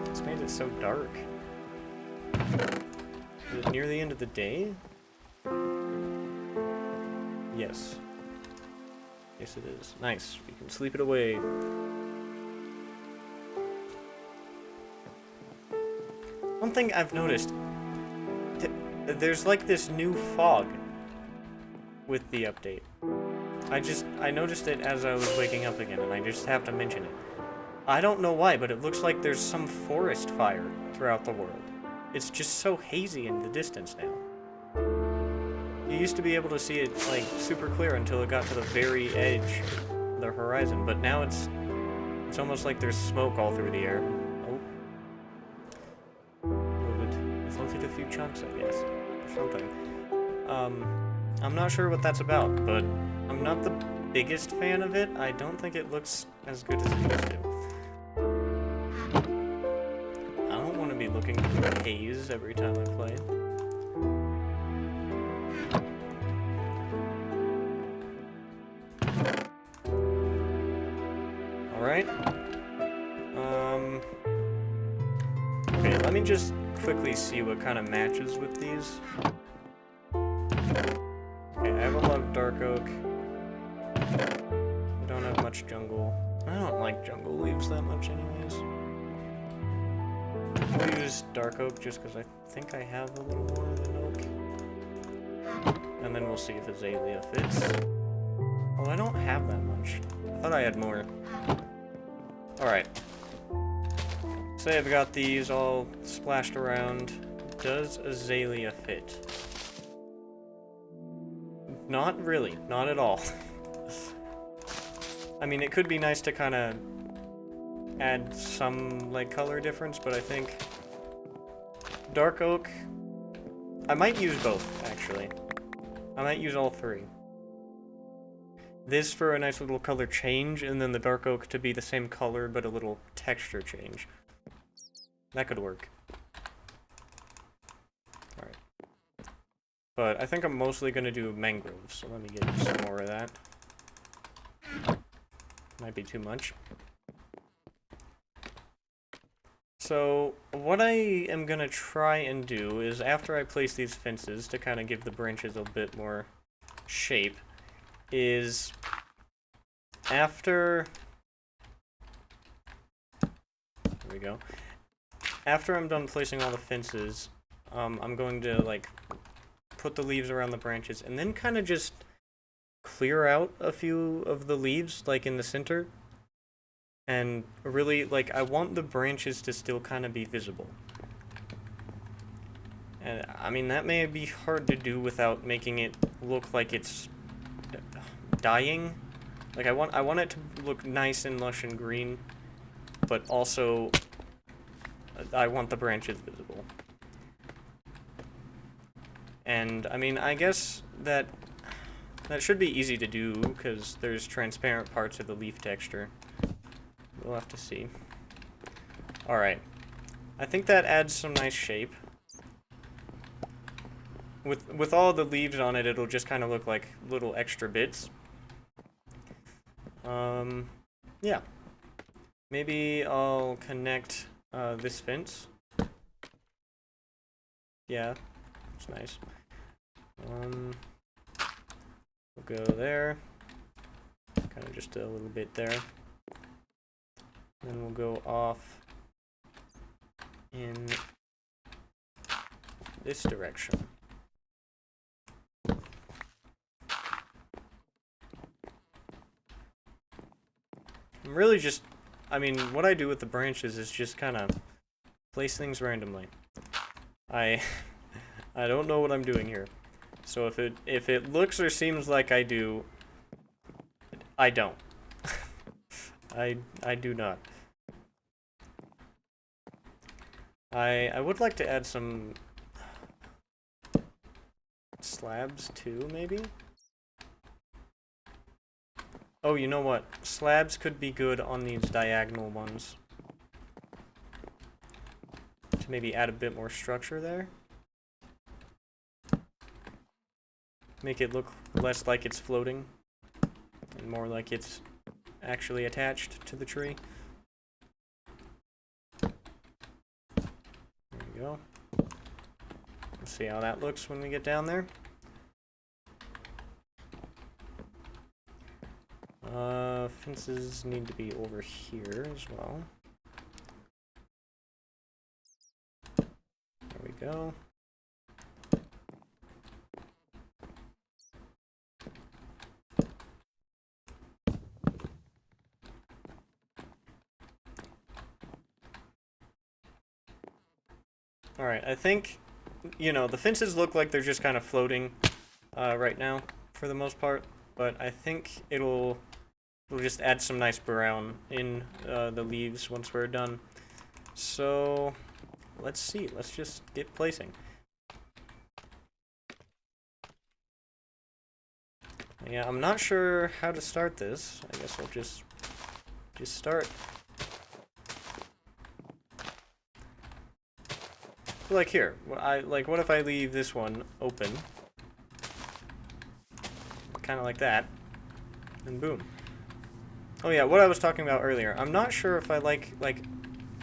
It's made it so dark. Is it near the end of the day? Yes. Yes, it is. Nice. We can sleep it away. One thing I've noticed, there's like this new fog with the update. I noticed it as I was waking up again, and I just have to mention it. I don't know why, but it looks like there's some forest fire throughout the world. It's just so hazy in the distance now. You used to be able to see it, like, super clear until it got to the very edge of the horizon, but now it's almost like there's smoke all through the air. Floated a few chunks, I guess, or something. I'm not sure what that's about, but I'm not the biggest fan of it. I don't think it looks as good as it used to. I don't want to be looking through a haze every time I play. Alright. Okay, let me just quickly see what kind of matches with these. Okay, I have a lot of dark oak. I don't have much jungle. I don't like jungle leaves that much anyways. I'll use dark oak just because I think I have a little more than oak. And then we'll see if azalea fits. Oh, I don't have that much. I thought I had more. Alright. Say I've got these all splashed around. Does azalea fit? Not really. Not at all. I mean, it could be nice to kind of add some, like, color difference, but I think dark oak... I might use both, actually. I might use all three. This for a nice little color change, and then the dark oak to be the same color, but a little texture change. That could work. Alright. But I think I'm mostly going to do mangroves, so let me get some more of that. Might be too much. So, what I am going to try and do is, after I place these fences, to kind of give the branches a bit more shape, is after... There we go. After I'm done placing all the fences, I'm going to, like, put the leaves around the branches, and then kind of just clear out a few of the leaves, like, in the center. And really, like, I want the branches to still kind of be visible. And, I mean, that may be hard to do without making it look like it's dying. Like, I want it to look nice and lush and green, but also I want the branches visible. And, I mean, I guess that should be easy to do, because there's transparent parts of the leaf texture. We'll have to see. Alright. I think that adds some nice shape. with all the leaves on it, it'll just kind of look like little extra bits. Yeah. Maybe I'll connect this fence. Yeah, it's nice. We'll go there. Kind of just a little bit there. Then we'll go off in this direction. I'm really just, I mean, what I do with the branches is just kind of place things randomly. I don't know what I'm doing here. So if it looks or seems like I do, I don't. I do not. I would like to add some slabs too, maybe? Oh, you know what? Slabs could be good on these diagonal ones. To maybe add a bit more structure there. Make it look less like it's floating and more like it's actually attached to the tree. There we go. Let's see how that looks when we get down there. Fences need to be over here as well. There we go. Alright, I think, you know, the fences look like they're just kind of floating right now, for the most part, but I think it'll just add some nice brown in the leaves once we're done. So, let's see, let's just get placing. Yeah, I'm not sure how to start this. I guess I'll just start. Like here, what if I leave this one open, kind of like that, and boom. Oh yeah, what I was talking about earlier. I'm not sure if I like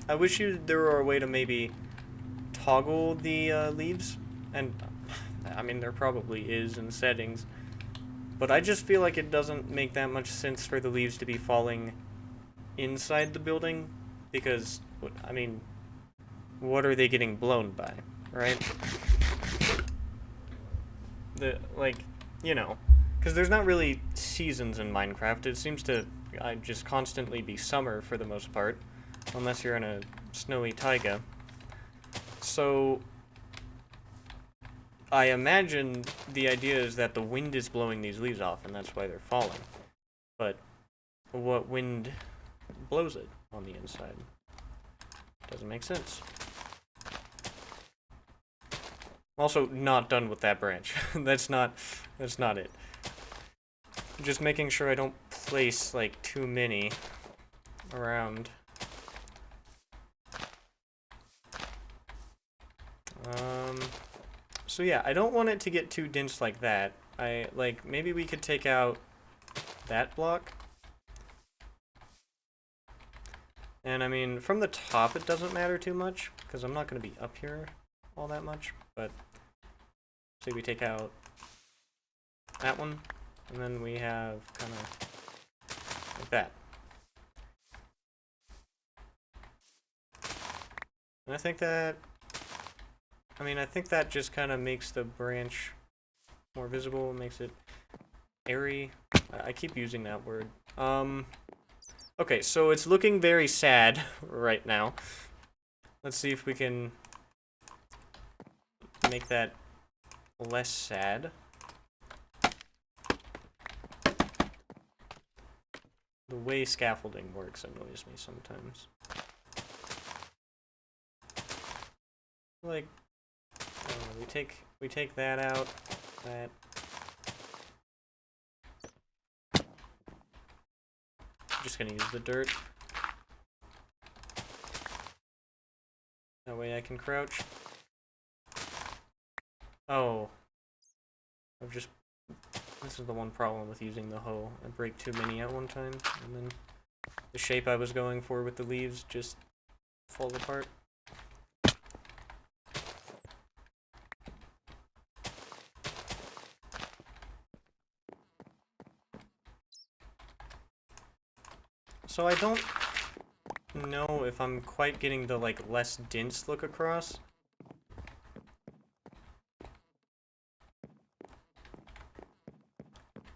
I wish there were a way to maybe toggle the leaves, and I mean there probably is in settings, but I just feel like it doesn't make that much sense for the leaves to be falling inside the building, because I mean, what are they getting blown by, right? You know, because there's not really seasons in Minecraft. It seems to just constantly be summer for the most part, unless you're in a snowy taiga. So I imagine the idea is that the wind is blowing these leaves off, and that's why they're falling. But what wind blows it on the inside? Doesn't make sense. Also, not done with that branch. that's not it. Just making sure I don't place like too many around. So yeah, I don't want it to get too dense like that. Maybe we could take out that block. And I mean, from the top it doesn't matter too much, because I'm not going to be up here all that much, but say we take out that one, and then we have kind of like that. And I think that just kind of makes the branch more visible, makes it airy. I keep using that word. Okay, so it's looking very sad right now. Let's see if we can make that less sad. The way scaffolding works annoys me sometimes. Like, we take that out, that. Just gonna use the dirt. That way I can crouch. Oh, This is the one problem with using the hoe. I break too many at one time, and then the shape I was going for with the leaves just falls apart. So I don't know if I'm quite getting the like less dense look across.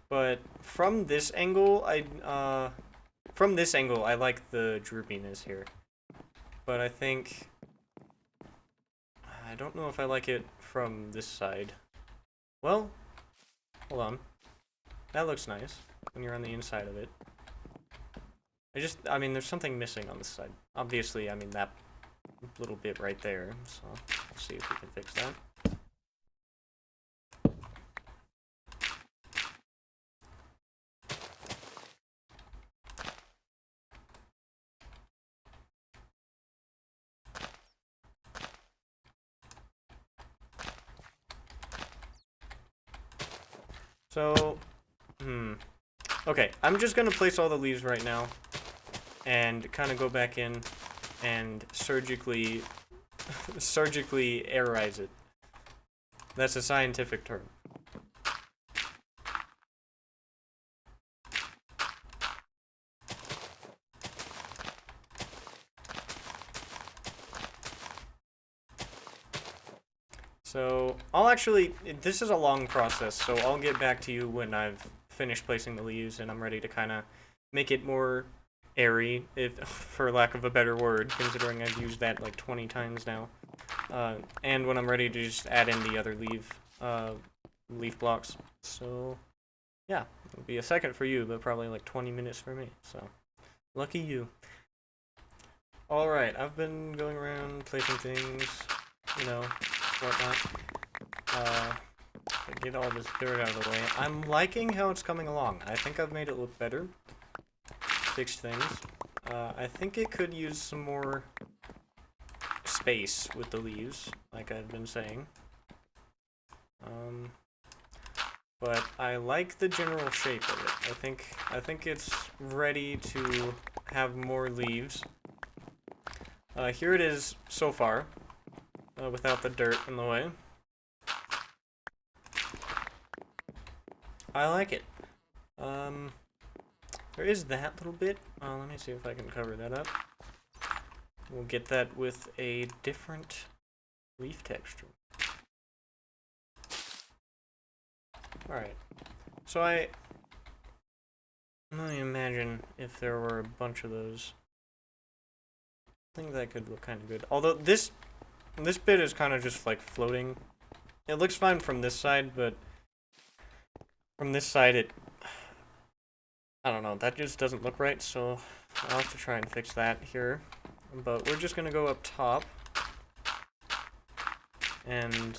But from this angle, I like the droopiness here. But I don't know if I like it from this side. Well, hold on. That looks nice when you're on the inside of it. I mean, there's something missing on this side. Obviously, I mean, that little bit right there. So, let's see if we can fix that. So, okay, I'm just gonna place all the leaves right now and kind of go back in and surgically airize it. That's a scientific term. So, this is a long process, so I'll get back to you when I've finished placing the leaves and I'm ready to kind of make it more airy, for lack of a better word, considering I've used that like 20 times now. And when I'm ready to just add in the other leaf blocks. So, yeah, it'll be a second for you, but probably like 20 minutes for me, so lucky you. Alright, I've been going around placing things, you know, whatnot. Get all this dirt out of the way. I'm liking how it's coming along. I think I've made it look better. Fixed things. I think it could use some more space with the leaves, like I've been saying. But I like the general shape of it. I think it's ready to have more leaves. Here it is so far, without the dirt in the way. I like it. There is that little bit. Let me see if I can cover that up. We'll get that with a different leaf texture. Alright. So let me imagine if there were a bunch of those. I think that could look kind of good. Although this bit is kind of just like floating. It looks fine from this side, but from this side I don't know, that just doesn't look right, so I'll have to try and fix that here. But we're just gonna go up top and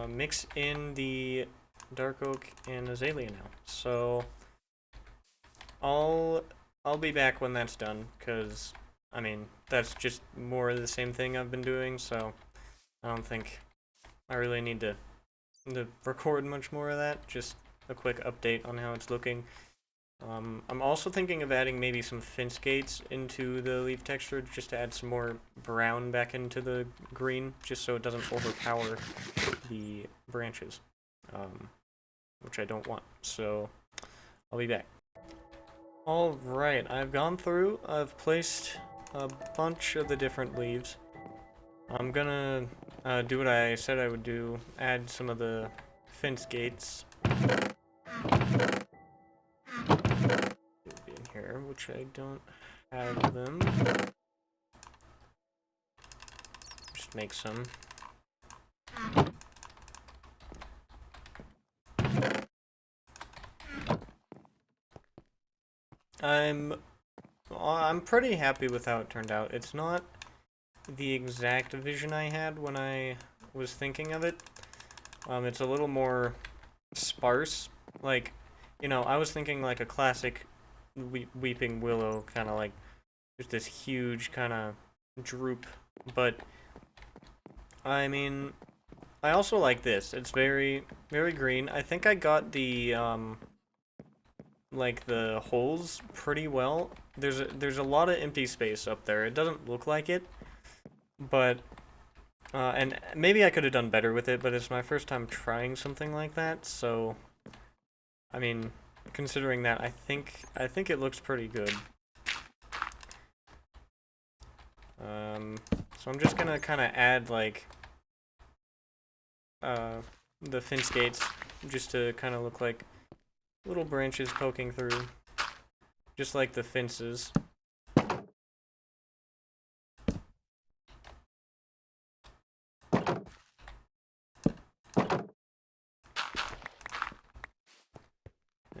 mix in the dark oak and azalea now. So I'll be back when that's done, because I mean that's just more of the same thing I've been doing, so I don't think I really need to record much more of that. Just a quick update on how it's looking. I'm also thinking of adding maybe some fence gates into the leaf texture, just to add some more brown back into the green, just so it doesn't overpower the branches, which I don't want. So I'll be back. Alright, I've gone through, I've placed a bunch of the different leaves. I'm gonna do what I said I would do, add some of the fence gates in here, which I don't have them. Just make some. I'm pretty happy with how it turned out. It's not the exact vision I had when I was thinking of it. It's a little more sparse. Like, you know, I was thinking like a classic weeping willow, kind of like just this huge kind of droop. But I mean, I also like this. It's very, very green. I think I got the, like the holes pretty well. There's a lot of empty space up there. It doesn't look like it, but and maybe I could have done better with it, but it's my first time trying something like that, so I mean, considering that, I think it looks pretty good. So I'm just gonna kind of add like the fence gates just to kind of look like little branches poking through, just like the fences.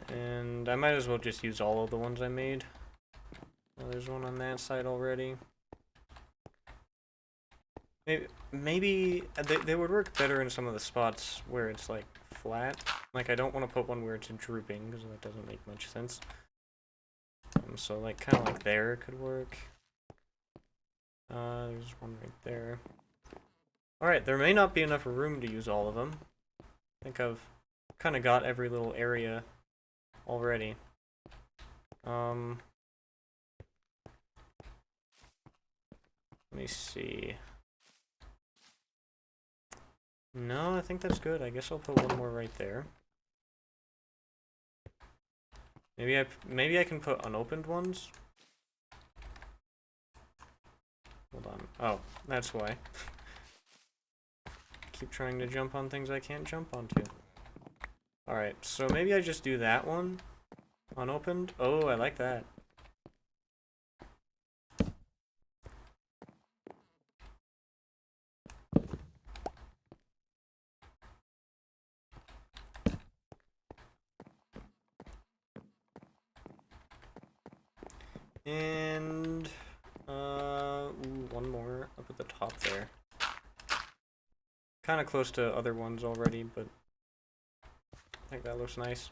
And I might as well just use all of the ones I made. Oh, there's one on that side already. Maybe they would work better in some of the spots where it's like flat. Like I don't want to put one where it's drooping because that doesn't make much sense. So like kind of like there could work. There's one right there. Alright, there may not be enough room to use all of them. I think I've kind of got every little area already. Let me see. No, I think that's good. I guess I'll put one more right there. Maybe I can put unopened ones. Hold on. Oh, that's why. Keep trying to jump on things I can't jump onto. Alright, so maybe I just do that one. Unopened. Oh, I like that. And ooh, one more up at the top there. Kind of close to other ones already, but I think that looks nice.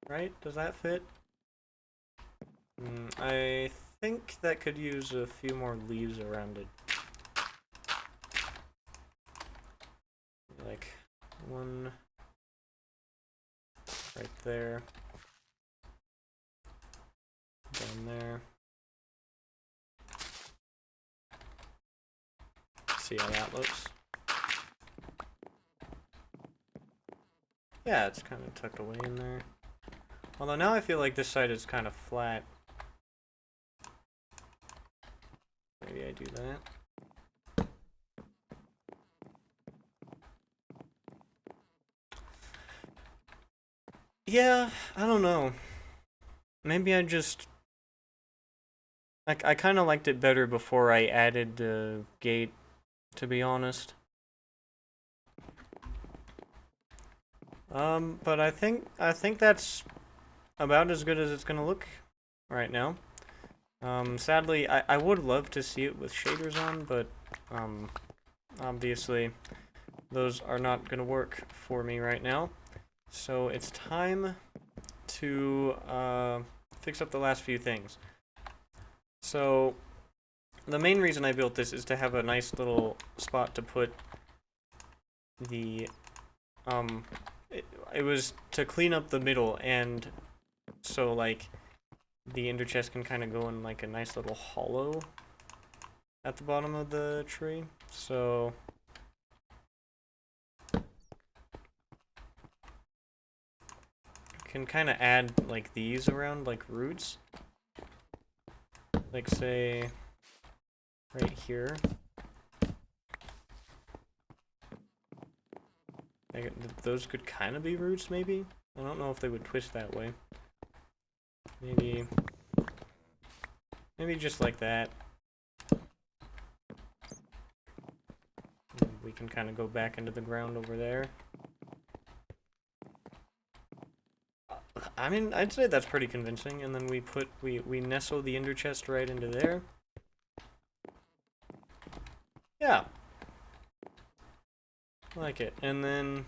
Right? Does that fit? I think that could use a few more leaves around it. Like one right there. Down there. See how that looks. Yeah, it's kind of tucked away in there. Although now I feel like this side is kind of flat. Maybe I do that. Yeah, I don't know. Maybe I just... I kind of liked it better before I added the gate, to be honest. But I think that's about as good as it's gonna look right now. Sadly, I would love to see it with shaders on, but, obviously, those are not gonna work for me right now. So it's time to, fix up the last few things. So, the main reason I built this is to have a nice little spot to put the, it was to clean up the middle, and so, like, the ender chest can kind of go in, like, a nice little hollow at the bottom of the tree. So, can kind of add, like, these around, like, roots. Like, say, right here. Those could kind of be roots, maybe? I don't know if they would twist that way. Maybe just like that. And we can kind of go back into the ground over there. I mean, I'd say that's pretty convincing. And then we nestle the ender chest right into there. Yeah. I like it. And then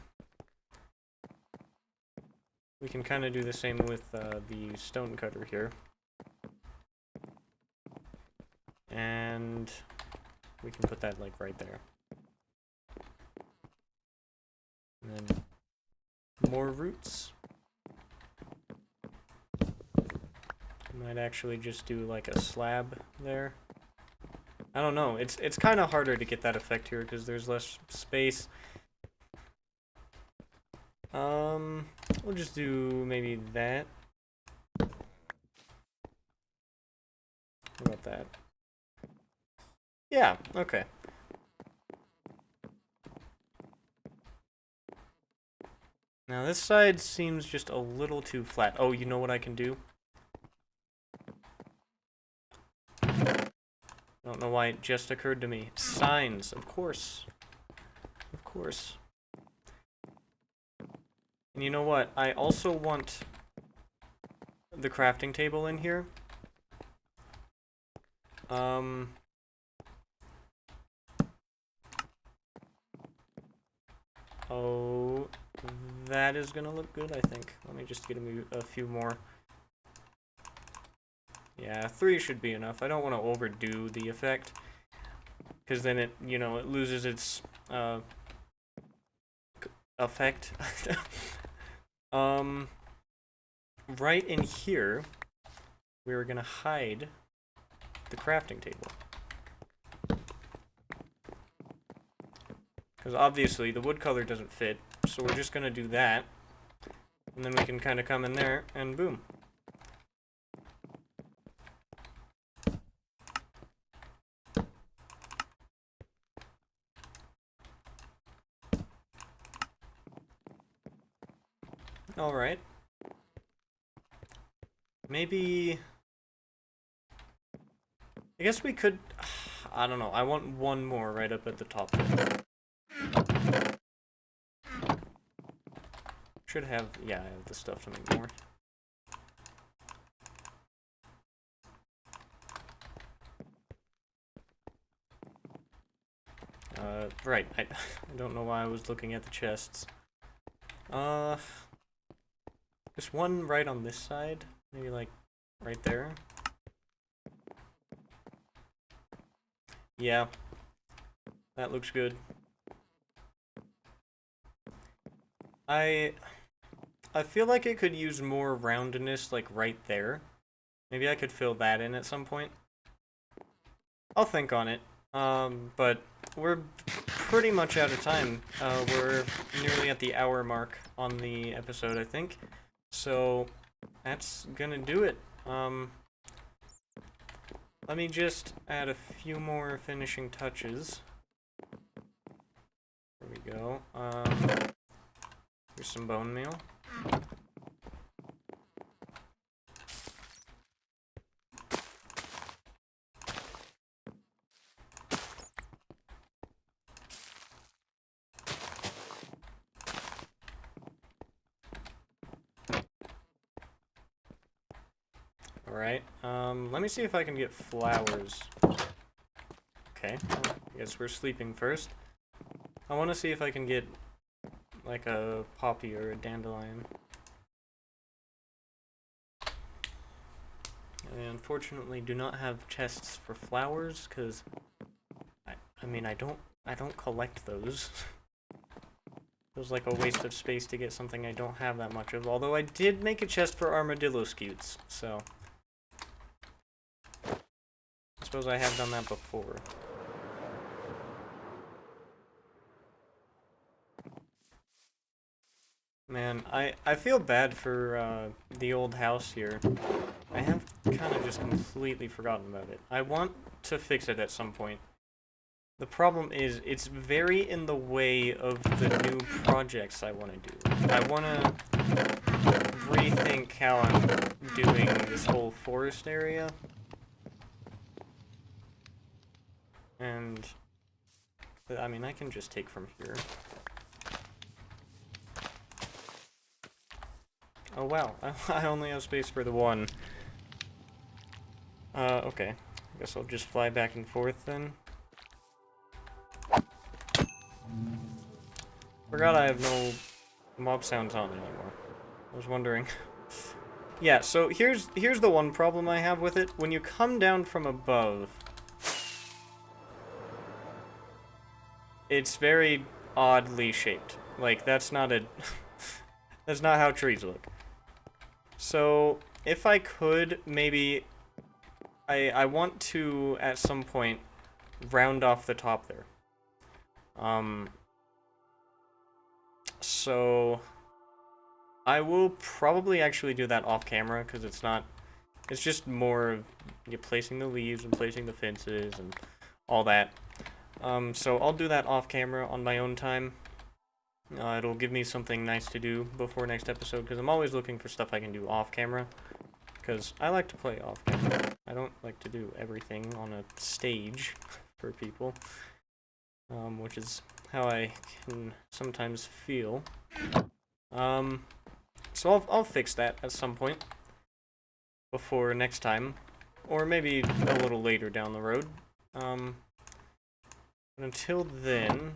we can kind of do the same with the stone cutter here. And we can put that, like, right there. And then more roots. Might actually just do like a slab there. I don't know. It's kind of harder to get that effect here because there's less space. We'll just do maybe that. What about that? Yeah, okay. Now this side seems just a little too flat. Oh, you know what I can do? Don't know why it just occurred to me. Signs, of course. Of course. And you know what? I also want the crafting table in here. Oh, that is gonna look good, I think. Let me just get a few more. Yeah, 3 should be enough. I don't want to overdo the effect, because then it, you know, it loses its effect. Right in here, we're gonna hide the crafting table. Because obviously the wood color doesn't fit, so we're just gonna do that. And then we can kind of come in there, and boom. Alright. Maybe... I guess we could... I don't know. I want one more right up at the top there. Should have... Yeah, I have the stuff to make more. Right. I don't know why I was looking at the chests. There's one right on this side. Maybe, like, right there. Yeah. That looks good. I feel like it could use more roundness, like, right there. Maybe I could fill that in at some point. I'll think on it. But we're pretty much out of time. We're nearly at the hour mark on the episode, I think. So, that's gonna do it. Let me just add a few more finishing touches. There we go. Here's some bone meal. Alright, let me see if I can get flowers. Okay, well, I guess we're sleeping first. I want to see if I can get, like, a poppy or a dandelion. I unfortunately do not have chests for flowers, because, I mean, I don't collect those. Feels like a waste of space to get something I don't have that much of, although I did make a chest for armadillo scutes, so... I suppose I have done that before. Man, I feel bad for the old house here. I have kind of just completely forgotten about it. I want to fix it at some point. The problem is, it's very in the way of the new projects I want to do. I want to rethink how I'm doing this whole forest area. And, I mean, I can just take from here. Oh wow, I only have space for the one. Okay. I guess I'll just fly back and forth then. Forgot I have no mob sounds on anymore. I was wondering. Yeah, so here's the one problem I have with it. When you come down from above, it's very oddly shaped. Like, that's not a... that's not how trees look. So, if I could, maybe... I want to, at some point, round off the top there. So... I will probably actually do that off camera, because it's not... It's just more of you placing the leaves and placing the fences and all that. So I'll do that off camera on my own time. It'll give me something nice to do before next episode, because I'm always looking for stuff I can do off camera. Because I like to play off camera. I don't like to do everything on a stage for people. Which is how I can sometimes feel. So I'll fix that at some point. Before next time. Or maybe a little later down the road. But until then...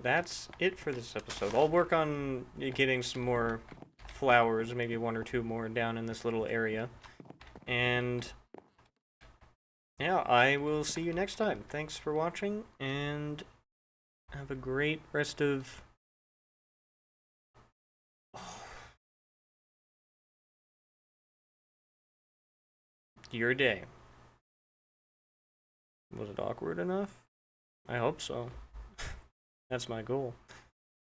that's it for this episode. I'll work on getting some more flowers, maybe one or two more down in this little area. And... yeah, I will see you next time. Thanks for watching, and have a great rest of... your day. Was it awkward enough? I hope so. That's my goal.